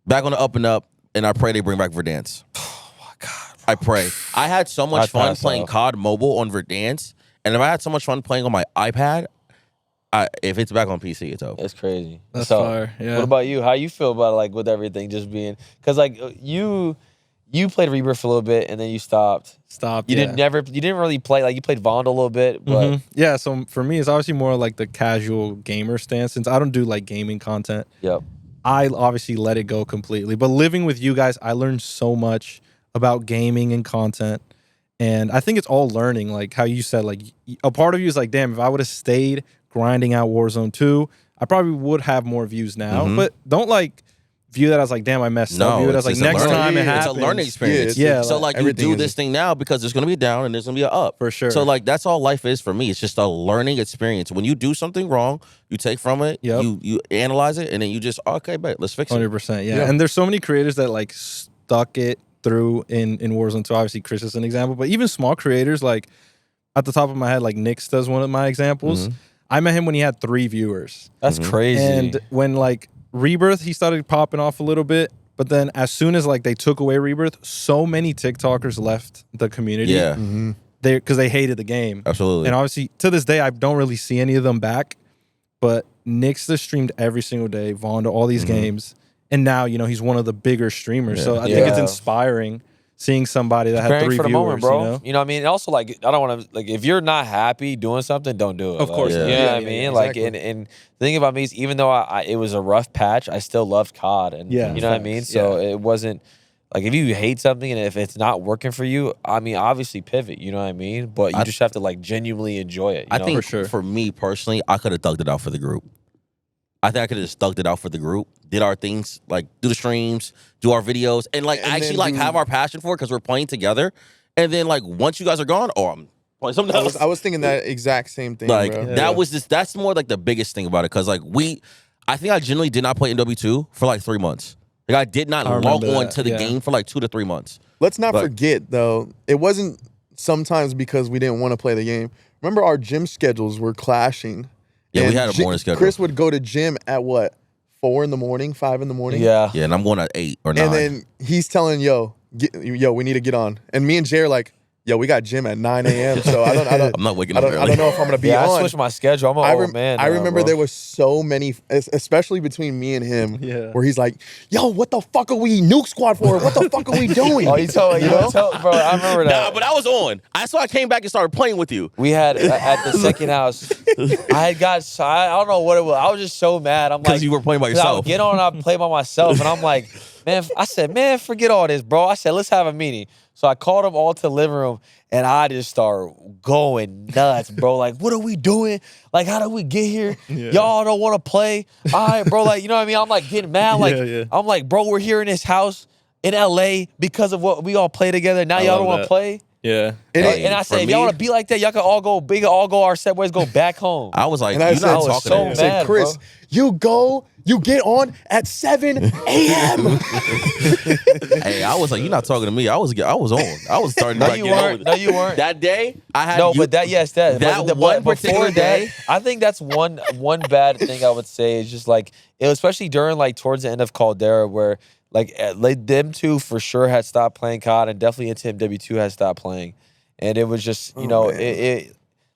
back on the up and up, and I pray they bring back Verdansk. Oh, my God. I pray. I had so much I'd fun pass playing out. COD mobile on Verdansk. And if I had so much fun playing on my iPad, if it's back on PC, it's over. It's crazy. That's So, fire. Yeah. What about you? How you feel about like with everything just being? Because like you played Rebirth for a little bit and then you stopped. Stop. You yeah. didn't really play like you played Vonda a little bit, but Mhm. Yeah, so for me, it's obviously more like the casual gamer stance. Since I don't do like gaming content, yep. I obviously let it go completely. But living with you guys, I learned so much about gaming and content. And I think it's all learning. Like how you said, like a part of you is like, damn, if I would have stayed grinding out Warzone 2, I probably would have more views now. Mhm. But don't like view that as like, damn, I messed up. View it as like it's a next learning- time it yeah, happens. It's a learning experience. Yeah, So, like, like, you everything do is- this thing now because there's going to be a down and there's going to be an up. For sure. So, like, that's all life is for me. It's just a learning experience. When you do something wrong, you take from it, Yep. you analyze it, and then you just, okay, bet, let's fix it. 100%. Yeah. Yeah. And there's so many creators that like stuck it through in Warzone 2. Obviously, Chris is an example, but even small creators, like at the top of my head, like Nyx does one of my examples. Mhm. I met him when he had 3 viewers. That's Mhm. crazy. And when like Rebirth, he started popping off a little bit. But then as soon as like they took away Rebirth, so many TikTokers left the community. Yeah, Because they hated the game. absolutely. And obviously, to this day, I don't really see any of them back. But Nyx has streamed every single day, Vonda, all these games. And now, you know, he's one of the bigger streamers. So I think it's Yeah. inspiring seeing somebody that had preparing 3 for the viewers, moment, bro. you know? You know what I mean? And also, like, I don't want to, like, if you're not happy doing something, don't do it. Of course. Like, Yeah. You know Yeah, what I yeah, mean? yeah, Like, exactly. and the thing about me is, even though it was a rough patch, I still loved COD. And Yeah, you know what I facts. mean? So it wasn't Like if you hate something and if it's not working for you, I mean, obviously pivot. You know what I mean? But you just have to like genuinely enjoy it. I know? think For sure. for me personally, I could have thugged it out for the group. I think I could have just thugged it out for the group, did our things, like do the streams, do our videos, and like And actually then like do- have our passion for it because we're playing together. And then like once you guys are gone, I'm playing something else. I was thinking that exact same thing, Like bro. that was just that's more like the biggest thing about it because like I think I genuinely did not play NW2 for like 3 months. Like I did not I log remember on that, to the yeah. game for like 2 to 3 months. Let's not Like- forget though, it wasn't sometimes because we didn't want to play the game. Remember our gym schedules were clashing. Yeah, we And had a morning schedule. Chris would go to gym at what? 4 in the morning, 5 in the morning. Yeah. Yeah, and I'm going at 8 or 9. And then he's telling yo, we need to get on. And me and Jay are like, yo, we got gym at 9 a.m. So I don't I'm not waking I up don't, I early. don't know if I'm gonna be Yeah, I on. switched my schedule. I'm an old man. I now, remember bro. there was so many, especially between me and him, Yeah. where he's like, "Yo, what the fuck are we Nuke Squad for? What the fuck are we doing?" Oh, you told bro. I remember that. Nah, but I was on. That's why I came back and started playing with you. We had at the second house. I had got. I don't know what it was. I was just so mad. I'm Because like, you were playing by 'cause I would yourself. get on and I'd play by myself, and I'm like, man. I said, man, forget all this, bro. I said, let's have a meeting. So I called them all to the living room, and I just started going nuts, bro. Like, what are we doing? Like, how did we get here? Yeah. Y'all don't want to play? All right, bro. Like, you know what I mean? I'm like getting mad. Like, Yeah. I'm like, bro, we're here in this house in LA because of what we all play together. Now I y'all love don't want to that. play. Yeah. And Hey, And I for said, if me- y'all want to be like that, y'all can all go big, all go our set ways, go back home. I was like, And I you're said- not I was talking so to I me. said, mad, Chris, bro. you get on at 7 a.m. Hey, I was like, you're not talking to me. I was on. I was starting to No, like, you get on weren't. with No, it. you weren't. That day, I had No, you, but that that but one before particular day- that, I think that's one bad thing I would say is just like it was especially during like towards the end of Caldera where like them two for sure had stopped playing COD and definitely into MW2 had stopped playing, and it was just you know man. it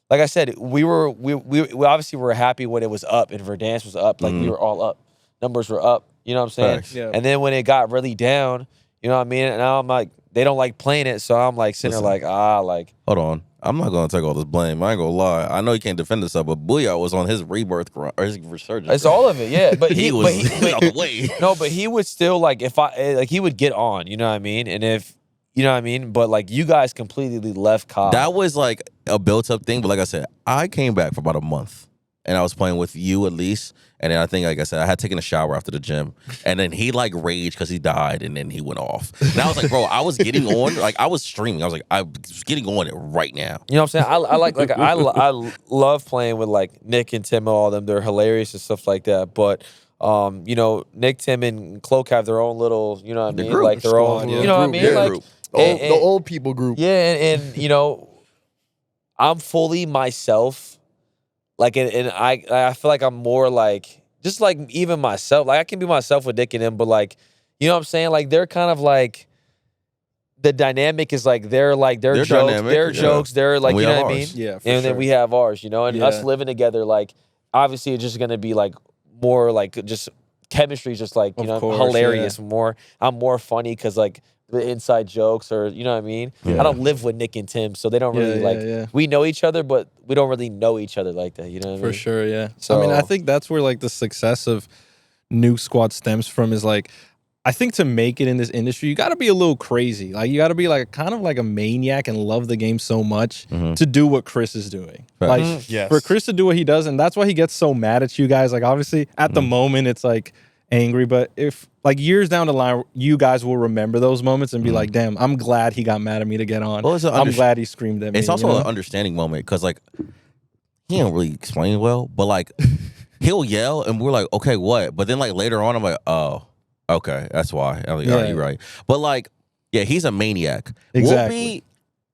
like I said we obviously were happy when it was up and Verdansk was up like we were all up, numbers were up, you know what I'm saying? Facts. Yeah. And then when it got really down, you know what I mean? And now I'm like they don't like playing it, so I'm like sitting there like like. Hold on. I'm not going to take all this blame. I ain't going to lie. I know he can't defend himself, but Booyah was on his rebirth or his resurgence. It's all of it, yeah. But He was out the way. No, but he would still like if I like he would get on, you know what I mean? And if you know what I mean, but like you guys completely left COD. That was like a built-up thing, but like I said, I came back for about a month, and I was playing with you at least, and then I think, like I said, I had taken a shower after the gym, and then he like raged because he died, and then he went off. And I was like, bro, I was getting on, like I was streaming. I was like, I was getting on it right now. You know what I'm saying? I like I love playing with like Nick and Tim and all of them. They're hilarious and stuff like that. But you know, Nick, Tim, and Cloak have their own little, you know what I The mean? group. Like their own, Squad, yeah. you know what I Group, mean? yeah. Like Group. The old people group. yeah, and you know, I'm fully myself. Like, and I feel like I'm more like, just like even myself. Like, I can be myself with Nick and him, but like, you know what I'm saying? Like, they're kind of like, the dynamic is like, they're like, their They're jokes, dynamic, their yeah. jokes, they're like, And we you know have what I mean? ours. Yeah, for And sure. then we have ours, you know? And Yeah. us living together, like, obviously it's just going to be like more like just chemistry is just like, you Of know, course, hilarious. More, I'm more funny because like, the inside jokes or you know what I mean? Yeah. I don't live with Nick and Tim, so they don't really like yeah. we know each other, but we don't really know each other like that. You know what I For mean? sure, yeah. So I mean, I So- think that's where like the success of Nuke Squad stems from is like, I think to make it in this industry, you got to be a little crazy. Like you got to be like kind of like a maniac and love the game so much to do what Chris is doing. Facts. Like Yes. for Chris to do what he does, and that's why he gets so mad at you guys. Like obviously at the moment it's like angry, but if like years down the line, you guys will remember those moments and be like, damn, I'm glad he got mad at me to get on. Well, it's an I'm under- glad he screamed at me. It's also you know? an understanding moment because like he don't really explain well, but like he'll yell and we're like, okay, what? But then like later on, I'm like, oh, okay, that's why. I'm like, all right, Yeah. you're right. But like, yeah, he's a maniac. Exactly.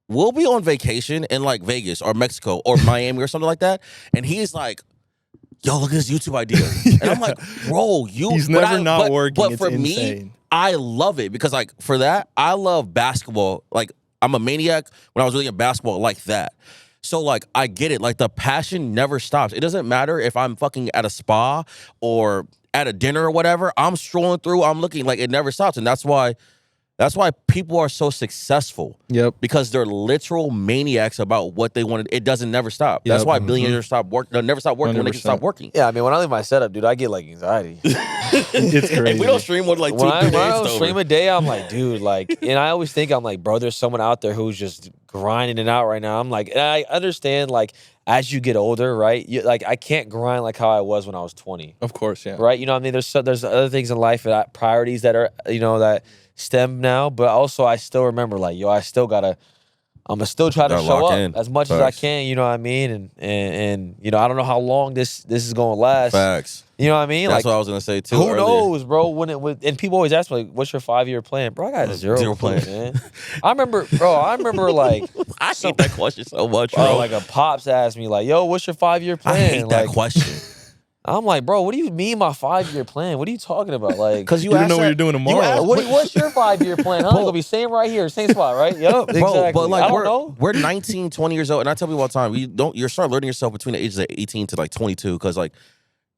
We'll be on vacation in like Vegas or Mexico or Miami or something like that, and he's like, yo, look at this YouTube idea. And I'm like, bro, He's never not working. But It's for me, insane. I love it because like for that, I love basketball. Like I'm a maniac when I was really in basketball like that. So like I get it. Like the passion never stops. It doesn't matter if I'm fucking at a spa or at a dinner or whatever. I'm strolling through, I'm looking, like it never stops. And that's why people are so successful because they're literal maniacs about what they wanted. It doesn't never stop. That's why billionaires they'll never stop working 100%. when they can stop working. Yeah, I mean, when I leave my setup, dude, I get like anxiety. It's crazy. And we don't stream with like 2 when I days don't over. stream a day, I'm like, dude, like, and I always think I'm like, bro, there's someone out there who's just grinding it out right now. I'm like, and I understand, like, as you get older, right? Like, I can't grind like how I was when I was 20. Of course, yeah. Right? You know what I mean? There's other things in life that priorities that are, you know, that stem now, but also I still remember, like, yo, I'm gonna still try to show up as much as I can, you know what I mean? And you know, I don't know how long this is gonna last. Facts. You know what I mean? That's like, what I was gonna say too. Who earlier. knows, bro? And people always ask me, like, what's your 5-year plan? Bro, I got zero plan, man. I remember like I hate that question so much, bro. like a pops asked me, like, yo, what's your 5-year plan? I hate that like, question. I'm like, bro, what do you mean my 5-year plan? What are you talking about? Like, Because You don't know what you're doing tomorrow. what's your 5-year plan? Huh? It's gonna be same right here, same spot, right? Yep, exactly. Bro, but like I don't know. we're 19, 20 years old, and I tell people all the time, you start learning yourself between the ages of 18 to like 22, because like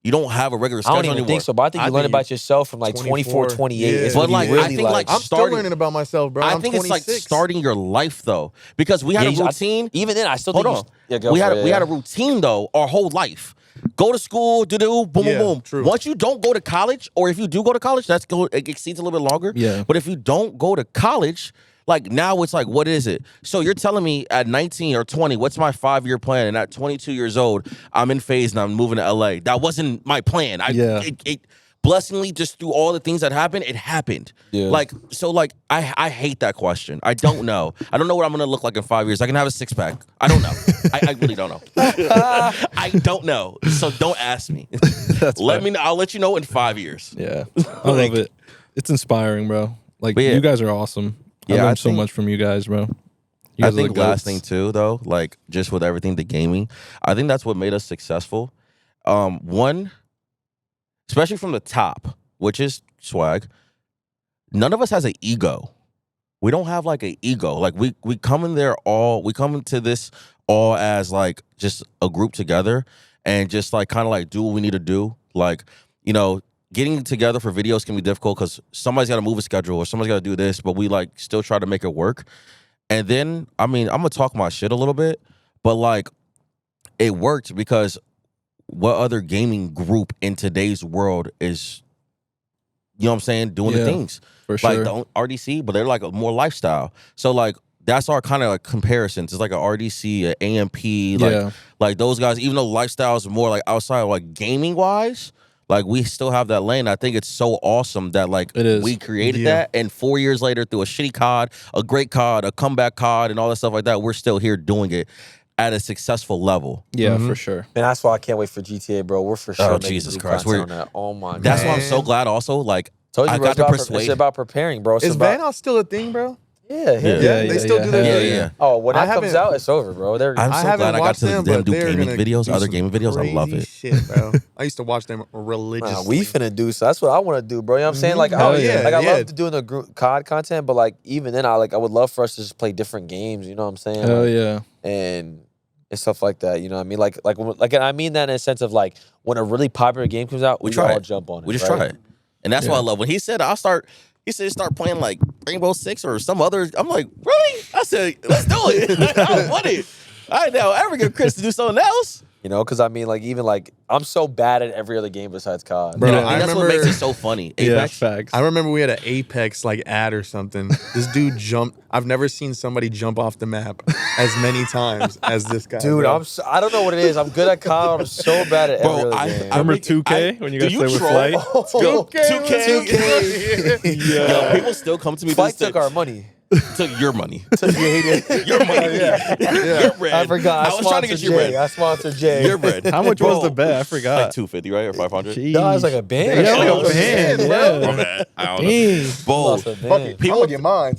you don't have a regular I schedule don't even anymore. think so, but I think you learn about yourself from like 24, 28. Yeah. It's But when you like, I really, think like I'm still starting- learning about myself, bro. I I'm think it's like 26. starting your life though, because we had a Yeah, routine. even then, I still Hold think on, yeah, go we for had it, we yeah. had a routine though our whole life. Go to school, boom, Yeah, boom, boom. true. Once you don't go to college, or if you do go to college, it exceeds a little bit longer. Yeah. But if you don't go to college, like now it's like, what is it? So you're telling me at 19 or 20, what's my 5-year plan? And at 22 years old, I'm in FaZe and I'm moving to LA. That wasn't my plan. It blessingly, just through all the things that happened, it happened. Yeah. Like, so like, I hate that question. I don't know. I don't know what I'm gonna look like in 5 years. I can have a 6-pack. I don't know. I really don't know. I don't know. So don't ask me. Let me know. I'll let you know in 5 years. Yeah. I love it. It's inspiring, bro. Like, But yeah. you guys are awesome. I Yeah, I learned so think- much from you guys, bro. You I guys are think the last goats. thing too, though, like just with everything, the gaming, I think that's what made us successful. One, especially from the top, which is Swagg, none of us has an ego. We don't have like an ego. Like we come in there we come into this all as like just a group together and just like kind of like do what we need to do. Like, you know, getting together for videos can be difficult because somebody's got to move a schedule or somebody's got to do this, but we like still try to make it work. And then, I mean, I'm gonna talk my shit a little bit, but like it worked because what other gaming group in today's world is, you know what I'm saying, doing the Yeah, things. For sure. Like the RDC, but they're like a more lifestyle. So like that's our kind of like comparisons. It's like a RDC, an AMP, like those guys, even though lifestyle is more like outside of like gaming wise, like we still have that lane. I think it's so awesome that like It is. we created Yeah. that, and 4 years later through a shitty COD, a great COD, a comeback COD, and all that stuff like that, we're still here doing it at a successful level. Yeah, for sure. Man, that's why I can't wait for GTA, bro. We're for sure. making Jesus new Christ. content on that. Oh my god. That's why I'm Man. so glad also, like Told you, I bro, got to it's persuade. about preparing, bro. It's Is about, Vanoss still a thing, bro? Yeah, They still do that. Yeah, shit? yeah. Oh, when I that comes haven't- out, it's over, bro. They're I'm I so haven't glad I got watched to them, them but do they're gaming gonna videos, do other some gaming videos. I love crazy it. Shit, bro. I used to watch them religiously. Nah, we finna do so. That's what I want to do, bro. You know what I'm saying? Like, Hell I, yeah. like I Yeah. love doing the group COD content, but like even then, I would love for us to just play different games. You know what I'm saying? Hell Like, yeah. and stuff like that. You know what I mean? Like, and I mean that in a sense of like when a really popular game comes out, we try all it. jump on it. We just right? try it. And that's why I love when he said he said start playing like Rainbow Six or some other. I'm like, really? I said, let's do it. I want it. I know ever get Chris to do something else. You know, because I mean, like even like I'm so bad at every other game besides COD. Bro, And I that's what remember- makes it so funny. Yeah, Apex. facts. I remember we had an Apex like ad or something. This dude jumped. I've never seen somebody jump off the map as many times as this guy. Dude, bro. I don't know what it is. I'm good at COD. I'm so bad at every other game. Remember 2K when you guys played with Flight? 2K. Yo, people still come to me. Flight to this took day. our money. Took your money. Your money. Your bread. I forgot. I was trying to get your Jay. bread. I sponsored Jay. Your bread. How much was Bro, the bet? I forgot. Like 250, right, or 500? Jeez. No, it was like a band. Yeah, like Oh, a band. shit, Yeah. My bad. I don't know. Dang. Bro, Lost a Fuck band. it. I'm gonna get mine.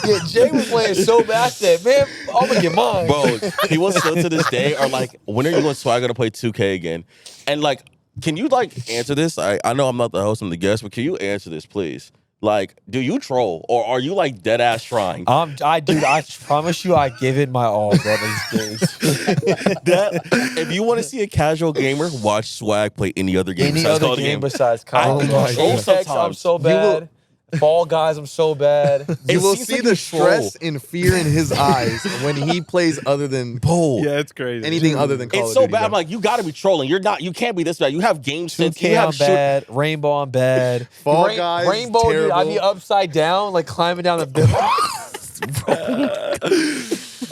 Yeah, Jay was playing so bad. I said, man, I'm gonna get mine. bro, people still to this day are like, when are you and Swagg gonna play 2K again? And like, can you like answer this? I know I'm not the host, I'm the guest, but can you answer this, please? Like, do you troll or are you like dead ass trying? Dude, I promise you, I give it my all, bro. These days. If you want to see a casual gamer, watch Swagg play any other game. Any besides other Call of the game besides COD. I can troll Apex, I'm sometimes. so bad. Fall Guys, I'm so bad. You It will seems see like the you troll. stress and fear in his eyes when he plays other than Bro, Yeah, it's crazy. anything other than Call it's of so Duty. bad. bro. I'm like, you got to be trolling. You can't be this bad. You have game sense. You 2K have on bad, Rainbow on bad. Fall Guys, Rainbow, dude, I'd be terrible. upside down, like climbing down the building.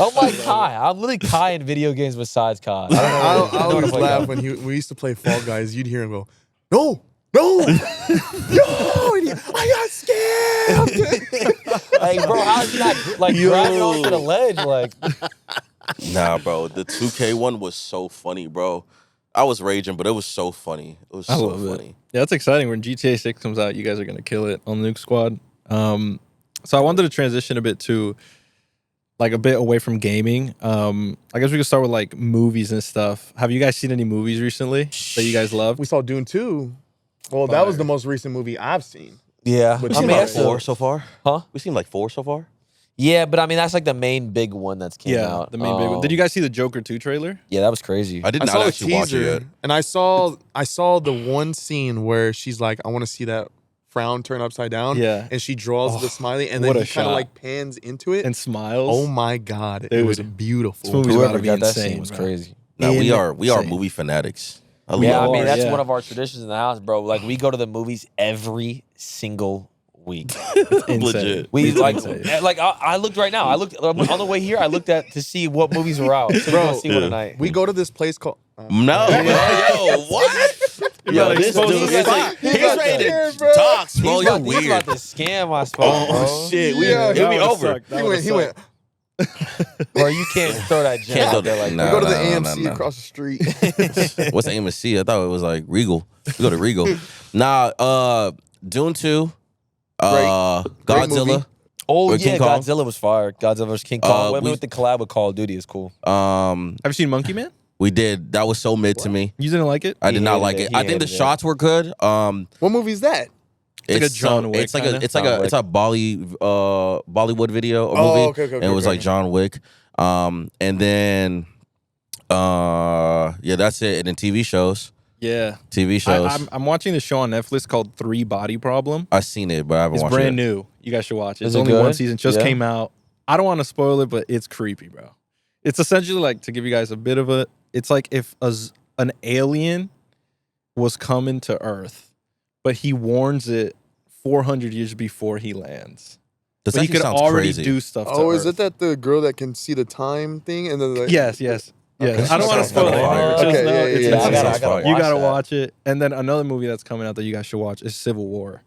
I'm like Kai. I'm literally Kai in video games besides Kai. I don't know. I I don't know always to play laugh Kai. when we used to play Fall Guys. You'd hear him go, "No, no, no!" And I got scammed. Hey, bro, how's he not like grabbing onto the ledge? Like, Nah, bro. The 2K one was so funny, bro. I was raging, but it was so funny. It was so funny. Yeah, that's exciting. When GTA 6 comes out, you guys are gonna kill it on Nuke Squad. So I wanted to transition a bit to like a bit away from gaming. I guess we could start with like movies and stuff. Have you guys seen any movies recently that you guys loved? We saw Dune 2. Well, that was the most recent movie I've seen. yeah. But We I seen mean, like that's 4 so far. Huh? We seen like 4 so far. Yeah, but I mean, that's like the main big one that's came Yeah, out. the main big one. Did you guys see the Joker 2 trailer? Yeah, that was crazy. I did I not saw a actually watch it teaser, yet. and I saw the one scene where she's like, "I want to see that frown turn upside down." Yeah. and she draws the smiley, and what then a he kind of shot. like pans into it. And smiles. Oh my god, it was Dude. beautiful. This movie's about Whoever to be got that insane, scene was bro. crazy. Nah, we are Insane. movie fanatics. I Yeah, I love mean, are, that's yeah. one of our traditions in the house, bro. Like, we go to the movies every single week. Insane. legit. We It's like, insane. I looked right now. I looked on the way here. I looked at to see what movies were out. So we're gonna see one tonight. We go to this place called. No, bro, yo, what? Yo, this exposed dude, the it's spot. like, he's He's about ready to- to bro. talk, bro. He's You're about, he's weird. about to scam my spot, bro. Oh shit, Yeah, it'll be that would've over. sucked. That He would've went. sucked. Bro, you can't throw that gem Can't out throw there that- like nah. We go to the no, AMC no. across the street. What's AMC? I thought it was like Regal. We go to Regal. Nah, Dune 2, Great Godzilla. movie. Oh, Or yeah, King Kong? Godzilla was fire. Godzilla vs. King Kong. we- With the collab with Call of Duty is cool. Have you seen Monkey Man? We did. That was so mid to me. You didn't like it? I did He not hated like it. it. He I think the hated it. shots were good. What movie is that? like a John Wick It's like kinda? a it's like John a it's a Bollywood video or Oh, movie. okay, okay, and it was okay, like okay. John Wick. And then yeah, that's it. And then TV shows. Yeah. TV shows. I'm watching this show on Netflix called 3 Body Problem. I've seen it, but I haven't It's watched brand it. new. You guys should watch it. Is It's it only good? one season. Just Yeah. came out. I don't want to spoil it, but it's creepy, bro. It's essentially like, to give you guys a bit of it's like if an alien was coming to Earth, but he warns it 400 years before he lands. This But he actually could sounds already crazy. do stuff to Oh, is Earth. it that the girl that can see the time thing? And then the, Yes. Okay. I don't want to Sounds spoil it. kinda fire. Just Okay, know yeah, it's yeah, yeah. insane. I gotta You watch gotta that. watch it. And then another movie that's coming out that you guys should watch is Civil War.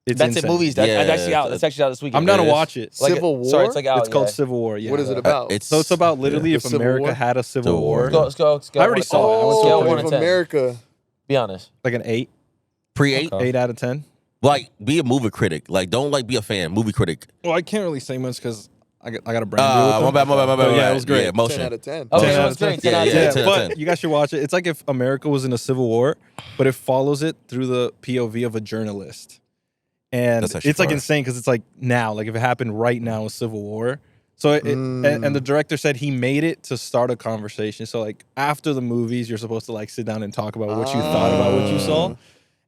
It's That's insane. it, movies. That's Yeah, actually out. That's actually out this weekend. I'm down to It is. watch it. Like, Civil War? Sorry, it's like out. It's called yeah. Civil War. Yeah. What is it about? So it's about literally The if Civil America War? had a civil Civil war, War. Let's go. Let's go. I already saw it. I went to Scale a 1 if to 10. America. Be honest. like an 8, Pre-8? Okay. 8 out of 10. Like, be a movie critic. Like, don't like be a fan. Movie critic. Well, I can't really say much because I got a brand deal with My them. bad. But yeah, it was great. Yeah, 10 motion. out of 10. Okay, 10 so out it's of 10. great. 10 out of Yeah, 10. 10 out of But 10. you guys should watch it. It's like if America was in a civil war, but it follows it through the POV of a journalist. And That's actually it's like fire. insane because it's like now, like if it happened right now, a civil war. So and the director said he made it to start a conversation. So like after the movies, you're supposed to like sit down and talk about what you thought about what you saw.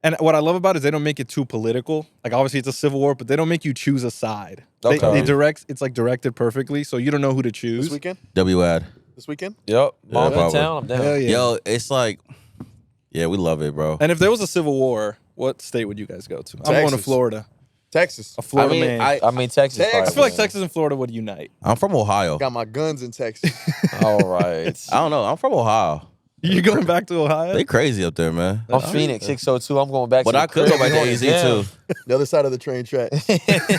And what I love about it is they don't make it too political. Like obviously it's a civil war, but they don't make you choose a side. Okay. It's like directed perfectly, so you don't know who to choose. This weekend? W-Ad. This weekend? Yep. Mom in probably. town. I'm down. Hell yeah. Yo, it's like, yeah, we love it, bro. And if there was a civil war, what state would you guys go to? I'm going to Texas. Florida. Texas. A Florida man. I mean, Texas. Texas. I probably feel like wins. Texas and Florida would unite. I'm from Ohio. Got my guns in Texas. All right. I don't know. I'm from Ohio. You going back to Ohio? They crazy up there, man. I'm Phoenix 602. I'm going back But to I the could crib. go back to Going AZ down. too. The other side of the train track.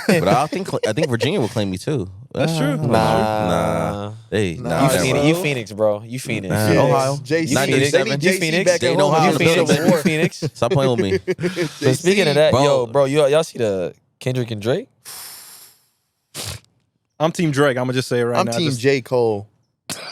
But I think Virginia will claim me too. That's true. Nah. Hey, Nah, nah. You bro. Phoenix, you Phoenix, bro. You Phoenix. Nah. You Ohio. JC, You Phoenix. they need You JC Phoenix. back They at know home. how in the to Civil Phoenix. build War. You Phoenix. Stop playing with me. So speaking of that, Bro. bro, y'all see the Kendrick and Drake? I'm Team Drake. I'm gonna just say it right I'm now. Team Just- J. Cole.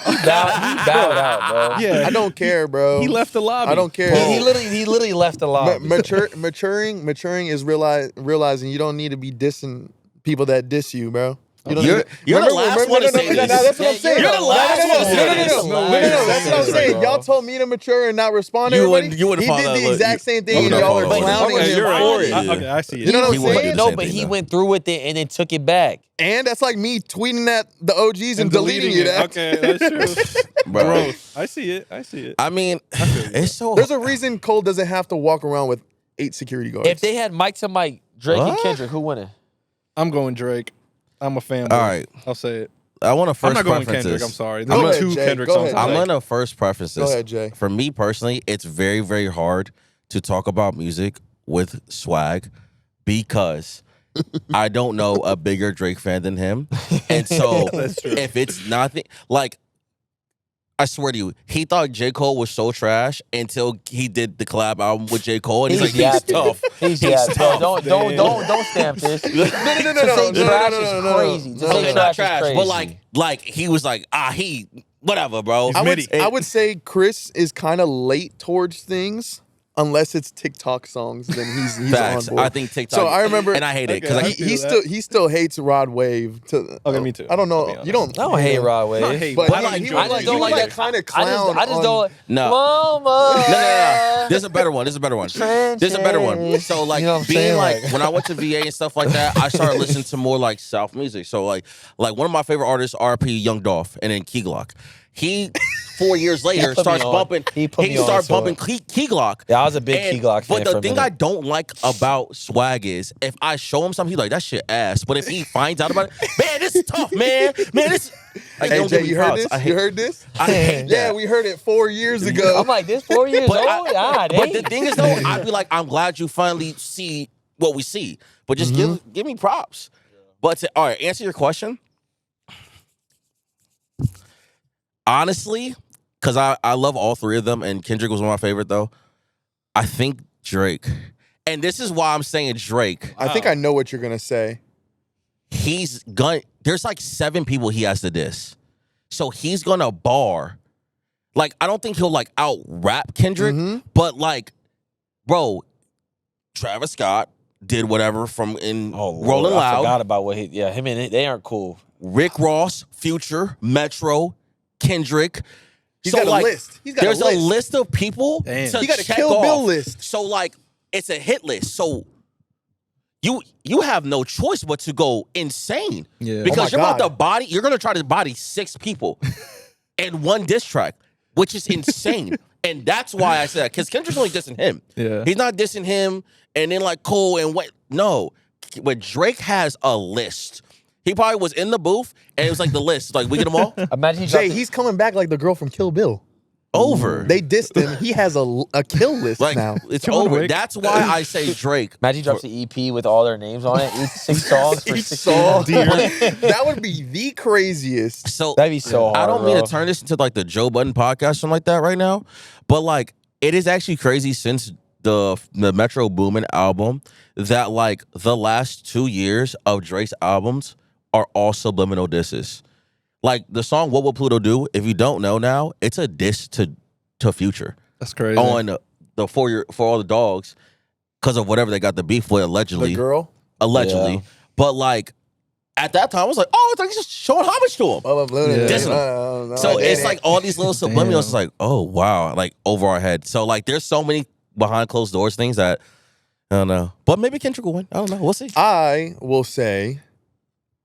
He bowed out, bro. Yeah, I don't care, bro. He left the lobby. I don't care. He literally left the lobby. Maturing is realizing you don't need to be dissing people that diss you, bro. You don't You're need- the Remember- last remember- one to no, say no, no, this. no, that's what I'm saying. You're the last one to say this. No, that's what I'm saying. Y'all told me to mature and not respond to You everybody. wouldn't- you wouldn't He follow did that the look. exact You- same thing, you and wouldn't y'all follow were that. clowning Okay, him you're for right. it. Okay, I see it. You know what He I'm wouldn't saying? do No, same but thing, he though. went through with it and then took it back. And that's like me tweeting at the OGs and deleting it. Okay, that's true. Bro. Growth. I see it. I see it. I mean, it's so. There's a reason Cole doesn't have to walk around with 8 security guards. If they had Mike to Mike, Drake and What? Kendrick, who winning? I'm going Drake. I'm a fanboy. All right. I'll say it. I want to first I'm not going preference Kendrick. this. I'm sorry. Go There's ahead, two Jay. Kendrick Go songs. ahead. I I'm like. gonna first preface this. Go ahead, Jay. For me personally, it's very, very hard to talk about music with Swagg because I don't know a bigger Drake fan than him. And so That's true. if it's nothing like I swear to you, he thought J. Cole was so trash until he did the collab album with J. Cole, and he's like, he's yapping. tough. He's He's yapping. tough. Don't stamp this. No. To say trash is crazy. To say Okay, not trash is trash, crazy. but like he was like, he whatever, bro. I would say Chris is kind of late towards things. Unless it's TikTok songs, then he's Facts. on board. I think TikTok. So I remember, and I hate it Okay, because I he feel he still hates Rod Wave. Okay, me too. I don't I'll be know. honest. You don't. I don't hate Rod Wave. Not hate, But but I like, he enjoy was I it. just don't he was like that kind of clown. I just don't. No. Mama. No. There's a better one. There's a better one. There's a better one. So like You know what I'm being saying? like Like- when I went to VA and stuff like that, I started listening to more like South music. So like one of my favorite artists, RP Young Dolph, and then Key Glock. He 4 years later put me starts on. bumping. He put me on started to bumping it. Key Glock. Yeah, I was a big Key Glock fan But for the a thing minute. I don't like about Swagg is if I show him something, he's like, that shit ass. But if he finds out about it, man, this is tough, man. Man, this. Like, Hey don't Jay, give me you heard props. this? I hate- You heard this? I hate Yeah, that. we heard it 4 years ago. I'm like, this 4 years old? But the thing is, though, I'd be like, I'm glad you finally see what we see. But just give me props. But all right, answer your question. Honestly, because I love all three of them, and Kendrick was one of my favorite, though. I think Drake. And this is why I'm saying Drake. I think I know what you're gonna say. There's like 7 people he has to diss. So he's gonna bar. Like, I don't think he'll like out rap Kendrick, but like, bro, Travis Scott did whatever from in Rolling I Loud. forgot about what him and they aren't cool. Rick Ross, Future, Metro, Kendrick. He's got a list. He's got there's a list. of people Damn. to He got a check Kill off. Bill list. So like, it's a hit list. So you have no choice but to go insane. Yeah. Because Oh my you're about God. to body. You're gonna try to body 6 people in one diss track, which is insane. And that's why I said that, because Kendrick's only dissing him. Yeah. He's not dissing him and then like Cole and what. No. But Drake has a list. He probably was in the booth and it was like the list. Like, we get them all Imagine he Jay, dropped he's coming back like the girl from Kill Bill. over. They dissed him. He has a kill list like, now. it's Come on, over. Rick. That's why I say Drake. Imagine he drops the EP with all their names on it. Each 6 songs for Each 6 song. years. That would be the craziest. So That'd be so hard. I don't mean bro. to turn this into like the Joe Budden podcast or something like that right now, but like it is actually crazy since the Metro Boomin album that like the last 2 years of Drake's albums are all subliminal disses. Like the song "What Will Pluto Do?" If you don't know now, it's a diss to Future That's crazy. on the for all the dogs because of whatever they got the beef with allegedly. The girl. Allegedly, Yeah. but like at that time, I was like, oh, it's like he's just showing homage to him. Bubba Blue. Yeah. No, So I it's didn't. like all these little subliminals. Damn. It's like, oh wow, like over our head. So like, there's so many behind closed doors things that I don't know. But maybe Kendrick will win. I don't know. We'll see. I will say,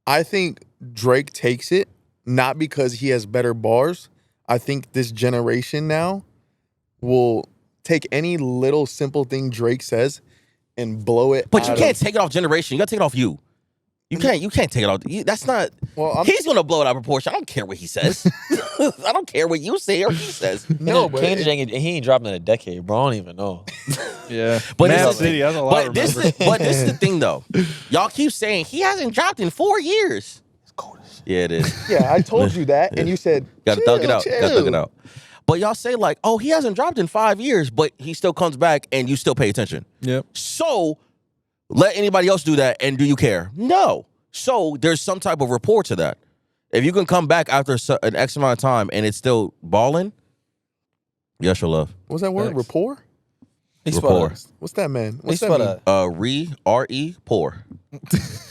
I think Drake takes it not because he has better bars. I think this generation now will take any little simple thing Drake says and blow it. But you out can't of- take it off generation. You gotta take it off you. You can't take it off. That's not. Well, He's gonna blow it out of proportion. I don't care what he says. I don't care what you say or he says. no, but Kendrick he ain't dropping in a decade, bro. I don't even know. yeah. But Mad this is- City, that's a lot. But this is the thing though. Y'all keep saying he hasn't dropped in 4 years. It's cold as shit. Yeah, it is. yeah, I told you that, and you said Gotta chill, thug it out. chill. Gotta thug it out. But y'all say like, oh, he hasn't dropped in 5 years, but he still comes back and you still pay attention. Yep. So let anybody else do that, and do you care? No. So there's some type of rapport to that. If you can come back after an X amount of time and it's still balling, yes, your love. What's that word? Thanks. Rapport? He Rapport. spelled What's that, man? He What's that spelled mean? a R-E, poor.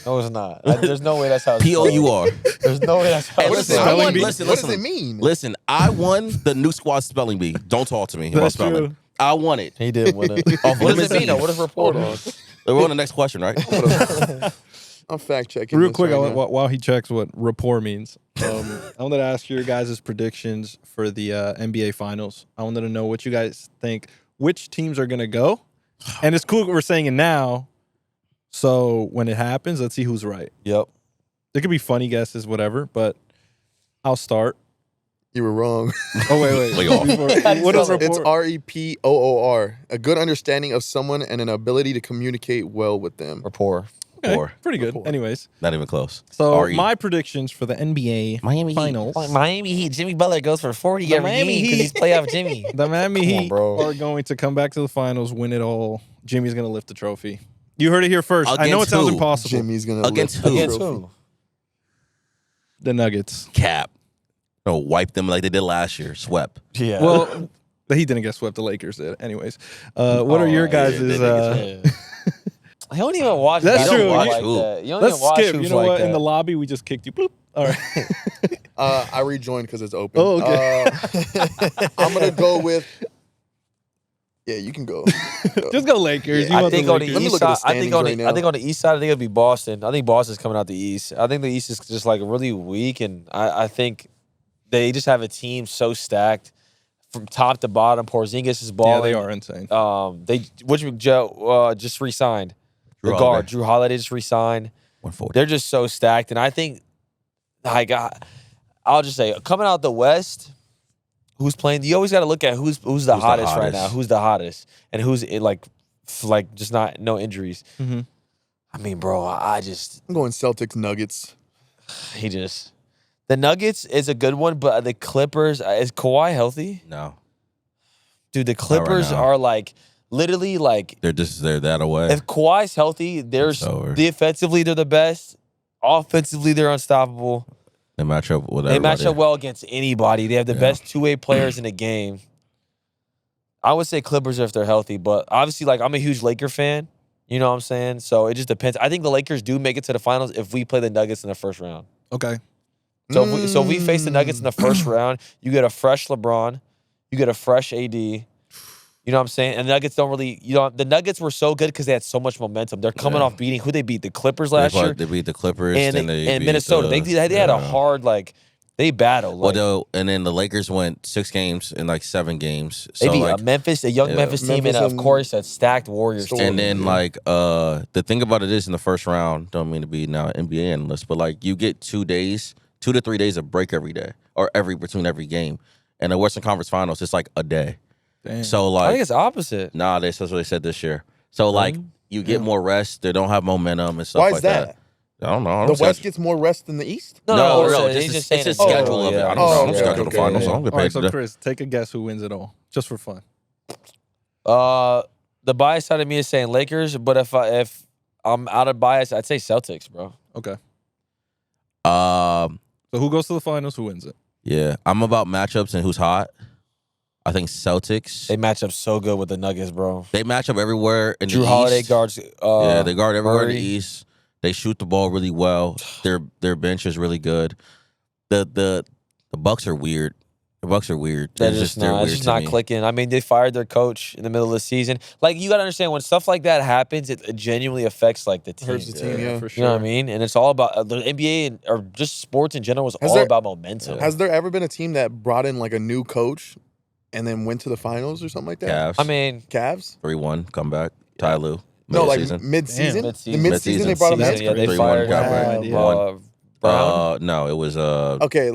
No, it's not. There's no way that's how it's P-O-U-R. spelled. There's no way that's how Hey, it's listen, I spelled. won. bee? Listen, What listen. does it mean? Listen, I won the Nuke Squad spelling bee. Don't talk to me about That's spelling. true. I won it. He did win it. Off What does it limousine. mean? Though? What does report on? We're on the next question, right? I'm fact checking. Real this quick, right now. while he checks what rapport means, I wanted to ask your guys' predictions for the NBA Finals. I wanted to know what you guys think, which teams are going to go. And it's cool that we're saying it now. So when it happens, let's see who's right. Yep. There could be funny guesses, whatever, but I'll start. You were wrong. Oh, wait. Way off. What is rapport? It's REPOOR. A good understanding of someone and an ability to communicate well with them. Rapport. Okay, Or pretty good. Anyways, not even close. so RE. my predictions for the NBA Miami Heat. Finals. Miami Heat. Jimmy Butler goes for 40 The every Miami game because Heat. he's playoff Jimmy. The Miami Come on, Heat bro. are going to come back to the finals, win it all. Jimmy's going to lift the trophy. You heard it here first. I know it Against sounds who? impossible. Jimmy's gonna Against lift the who? Against trophy. who? The Nuggets. Cap. No, wipe them like they did last year. Swept. Yeah. Well, the Heat didn't get swept. The Lakers did. Anyways, what are your yeah, guys' they didn't get I don't even watch. That's basketball true. Like You- that. You don't let's even watch skip. hoops You know like what? that. In the lobby, we just kicked you. Boop. All right. I rejoined because it's open. Oh, okay. I'm gonna go with. Yeah, you can go. Just go Lakers. You I want think the on the Lakers. Let me east look at the side. I think on the. standings right I think on the east side. I think it'll be Boston. I think Boston's coming out the east. I think the east is just like really weak, and I think they just have a team so stacked from top to bottom. Porzingis is Yeah, balling. they are insane. Joe just re-signed. Drew The guard Holiday. Drew Holiday just re-signed. 140. They're just so stacked, and I think, I'll just say, coming out the West, who's playing? You always got to look at who's the hottest right now. Who's the hottest, and who's like just no injuries. Mhm. I mean, bro, I'm going Celtics Nuggets. The Nuggets is a good one, but the Clippers, is Kawhi healthy? No. Dude, the Clippers now. are like literally like, They're that away. if Kawhi's healthy, over. defensively they're the best. Offensively, they're unstoppable. They match up with They match everybody. up well against anybody. They have the Yeah. best two-way players in the game. I would say Clippers if they're healthy, but obviously, like, I'm a huge Laker fan. You know what I'm saying? So it just depends. I think the Lakers do make it to the finals if we play the Nuggets in the first round. Okay. So if we face the Nuggets in the first round, you get a fresh LeBron, you get a fresh AD. You know what I'm saying? And the Nuggets don't really, the Nuggets were so good because they had so much momentum. They're coming off beating who they beat, the Clippers last year, They beat the Clippers and they beat Minnesota. They had a hard they battled. and then the Lakers went 6 games in like 7 games. They So beat like, Memphis, a young yeah. Memphis team, Memphis and of and course a stacked Warriors Storm. team. and then the thing about it is in the first round, don't mean to be now an NBA analyst, but like you get 2 to 3 days of break every day or between every game. And the Western Conference Finals, it's like a day. Damn. So I like think it's opposite. nah, that's what they said this year. So like you get more rest, they don't have momentum and stuff Why is like that? I don't know. I The don't West schedule- gets more rest than the East. No, he's just saying it's a schedule of it. I don't know. I don't okay, schedule the okay, finals. yeah. I don't get All right, paid so to do- Chris, take a guess who wins it all, just for fun. The bias side of me is saying Lakers, but if I'm out of bias, I'd say Celtics, bro. Okay. Um, So who goes to the finals? Who wins it? yeah, I'm about matchups and who's hot. I think Celtics. They match up so good with the Nuggets, bro. They match up everywhere in Drew the Holiday East. guards. Yeah, they guard everywhere in Murray. the East. They shoot the ball really well. Their bench is really good. The Bucks are weird. The Bucks are weird. They're It's just they're not. It's weird just to not me. clicking. I mean, they fired their coach in the middle of the season. Like, you gotta understand when stuff like that happens, it genuinely affects like the team. Hurts the team, yeah. for You sure. know what I mean? And it's all about the NBA or just sports in general was Has all there- about momentum. Has there ever been a team that brought in like a new coach and then went to the finals or something like that? Cavs. I mean, Cavs? 3-1 comeback. Ty Lue. No, like Mid-season. mid-season. Mid-season. The mid-season they brought him Mid-season, in. yeah, they 3-1 fired comeback. Brown. No, it was Okay,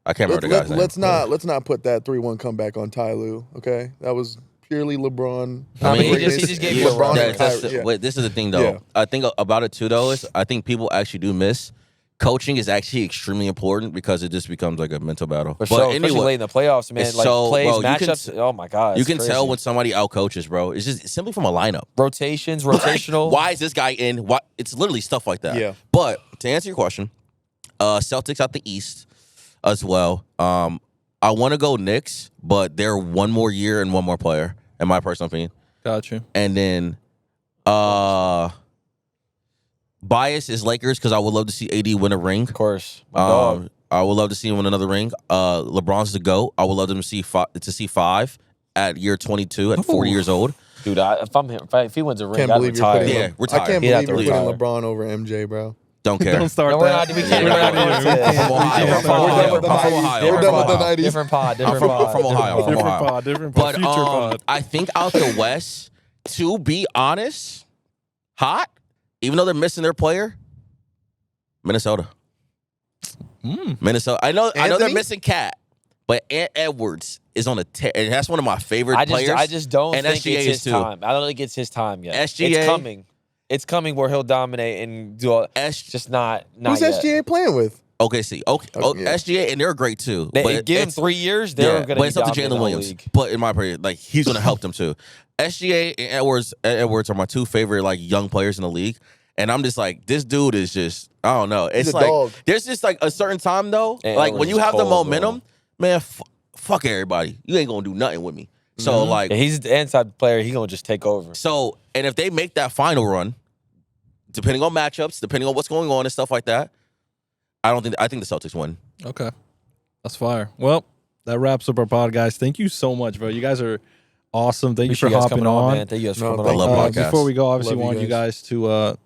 I can't remember the guy's name. let's not put that 3-1 comeback on Ty Lue. Okay, that was purely LeBron. I mean, he greatness. just gave Yeah, you a run. LeBron. that's wait, this is the thing though. Yeah. I think about it too though is I think people actually do miss coaching is actually extremely important because it just becomes like a mental battle. For but sure, especially anyway, late in the playoffs, man. it's Like so- plays, bro, you can matchups. Oh my god, you it's can crazy. tell when somebody out coaches, bro. It's just simply from a lineup. rotations, rotational. Why is this guy in? Why it's literally stuff like that. Yeah. But to answer your question, Celtics out the East as well. I want to go Knicks, but they're one more year and one more player, in my personal opinion. Got you. And then bias is Lakers because I would love to see AD win a ring. Of course. My dog. I would love to see him win another ring. LeBron's the GOAT. I would love them to see 5 at year 22 at 40 years old. Dude, if I'm him, if he wins a ring, Can't I'd believe you're retire. putting Yeah, retire. I can't He'd have believe to you're putting retire. LeBron over MJ, bro. Don't care. Don't start No, we're that. not. We can't. We're not going into that. I'm from Ohio. Different I'm pod. from Ohio. We're done with the 90s. Different pod. I'm from Ohio. I'm from Different Ohio. pod, different pod. But Future pod. I think out the West, to be honest, hot, even though they're missing their player, Minnesota. Minnesota. I know they're Anthony? missing Cat, but Ant Edwards is on a tear, and that's one of my favorite players. I just don't and think SGA it's is his too. time. I don't think it's his time yet. SGA. It's coming. It's coming where he'll dominate and do all. Just not Who's yet. SGA playing with? OKC. Yeah. SGA, and they're great too. They, but give him it's- 3 years, they're going to but be it's up to dominant in Jalen the Williams. league. But in my opinion, like he's gonna help them too. SGA and Edwards are my two favorite like young players in the league. And I'm just like, this dude is just, I don't know. It's a like dog. there's just like a certain time though. And like Edwards when you is have the cold, momentum, man, fuck everybody. You ain't gonna do nothing with me. So like Yeah, he's the inside player. He's going to just take over. so and if they make that final run, depending on matchups, depending on what's going on and stuff like that, I think the Celtics win. Okay. That's fire. Well, that wraps up our pod, guys. Thank you so much, bro. You guys are awesome. Thank Appreciate you for guys hopping coming on, on. man. Thank you guys for No, coming thank on. you. love podcasts. Before we go, obviously, Love you wanted you guys to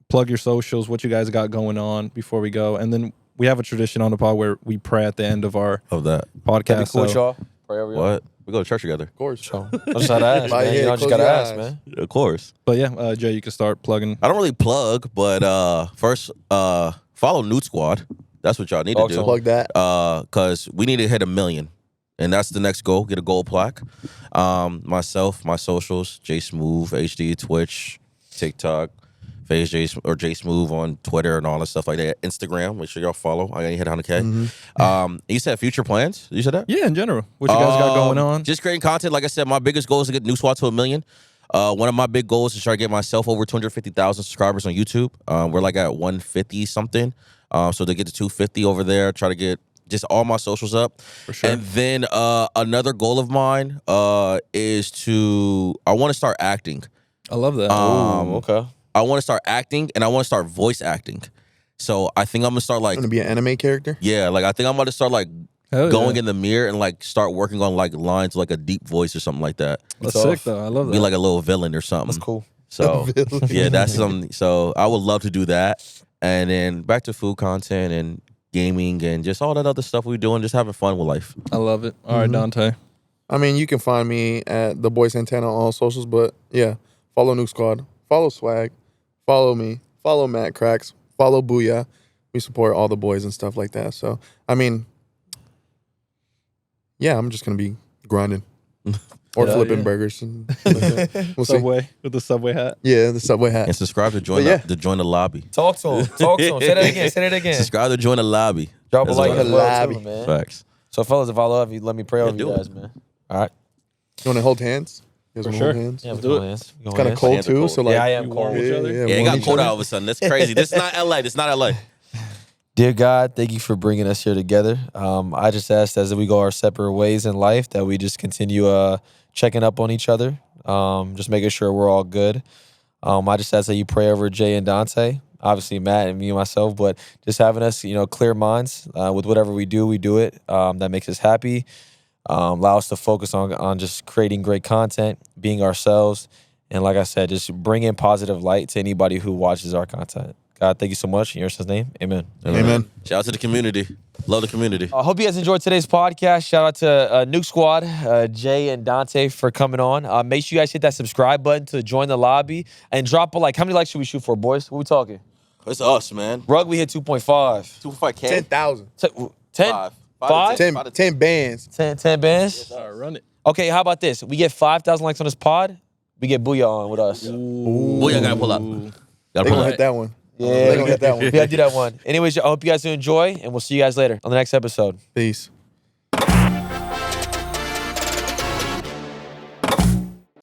plug your socials, what you guys got going on before we go. And then we have a tradition on the pod where we pray at the end of our Of that. podcast. That'd be cool with so- y'all. Pray over y'all. What? We go to church together. Of course. So, I just gotta ask, Right man. here, You know, I just close gotta your ask, eyes. man. Of course. But yeah, Jay, you can start plugging. I don't really plug, but first follow Nuke Squad. That's what y'all need Talk to to do. them. Plug that. Because we need to hit 1 million. And that's the next goal, get a gold plaque. Myself, my socials, JSmooth, HD, Twitch, TikTok, FaZe JSmooth on Twitter and all that stuff like that. Instagram, make sure y'all follow. I gotta hit 100K. You said future plans? You said that? Yeah, in general. What you guys got going on? Just creating content. Like I said, my biggest goal is to get Nuke Squad to 1 million. One of my big goals is to try to get myself over 250,000 subscribers on YouTube. We're like at 150 something. So to get to 250 over there, try to get just all my socials up. For sure. And then another goal of mine is I want to start acting. I love that. Okay. I want to start acting and I want to start voice acting. So I think I'm gonna start like I'm gonna be an anime character. yeah, like I think I'm about to start like Hell going yeah. in the mirror and like start working on like lines like a deep voice or something like that. That's Tough. sick, though. I love that. Be like a little villain or something. That's cool. So yeah, that's something. So I would love to do that. And then back to food content and gaming and just all that other stuff we're doing, just having fun with life. I love it. All right, Dante. I mean, you can find me at TheBoiSantana on all socials, but yeah, follow Nuke Squad, follow Swagg, follow me, follow Matcrackz, follow Booyah. We support all the boys and stuff like that. So, I mean, yeah, I'm just gonna be grinding or Hell flipping yeah. burgers. And like that. We'll see. Subway with the Subway hat. Yeah, the Subway hat. And subscribe to join But yeah. to join the lobby. Talk to him. Talk to him. Say that again. Say that again. Subscribe to join the lobby. Drop a That's like what as I- well, too, Lobby. man. Facts. So, fellas, if I love you, let me pray over do you it. guys, man. All right. You want to hold hands? You guys For wanna sure. hold hands? Yeah, Let's we do go it. hands. We go It's kind of hands. cold Hands are too, cold. so like Yeah, I am You cold. warm each other? Yeah, it warm got each cold other. all of a sudden. That's crazy. This is not LA. This is not LA. Dear God, thank you for bringing us here together. I just asked as we go our separate ways in life that we just continue checking up on each other, just making sure we're all good. I just ask that you pray over Jay and Dante, obviously Matt and me and myself, but just having us, clear minds with whatever we do it. That makes us happy. Allow us to focus on just creating great content, being ourselves, and like I said, just bringing positive light to anybody who watches our content. God, thank you so much. In your son's name, amen. Amen. Shout out to the community. Love the community. I hope you guys enjoyed today's podcast. Shout out to Nuke Squad, Jay and Dante for coming on. Make sure you guys hit that subscribe button to join the lobby and drop a like. How many likes should we shoot for, boys? What we talking? It's us, man. Rug, we hit 2.5. 2.5K. 10,000. 10? Five. Five? 10 bands. 10 bands? All right, run it. Okay, how about this? We get 5,000 likes on this pod, we get Booyah on with us. Booyah gotta pull up. They Gotta pull gonna up. hit that one. Yeah, They gonna hit that one. we gotta do that one. Anyways, I hope you guys do enjoy, and we'll see you guys later on the next episode. Peace.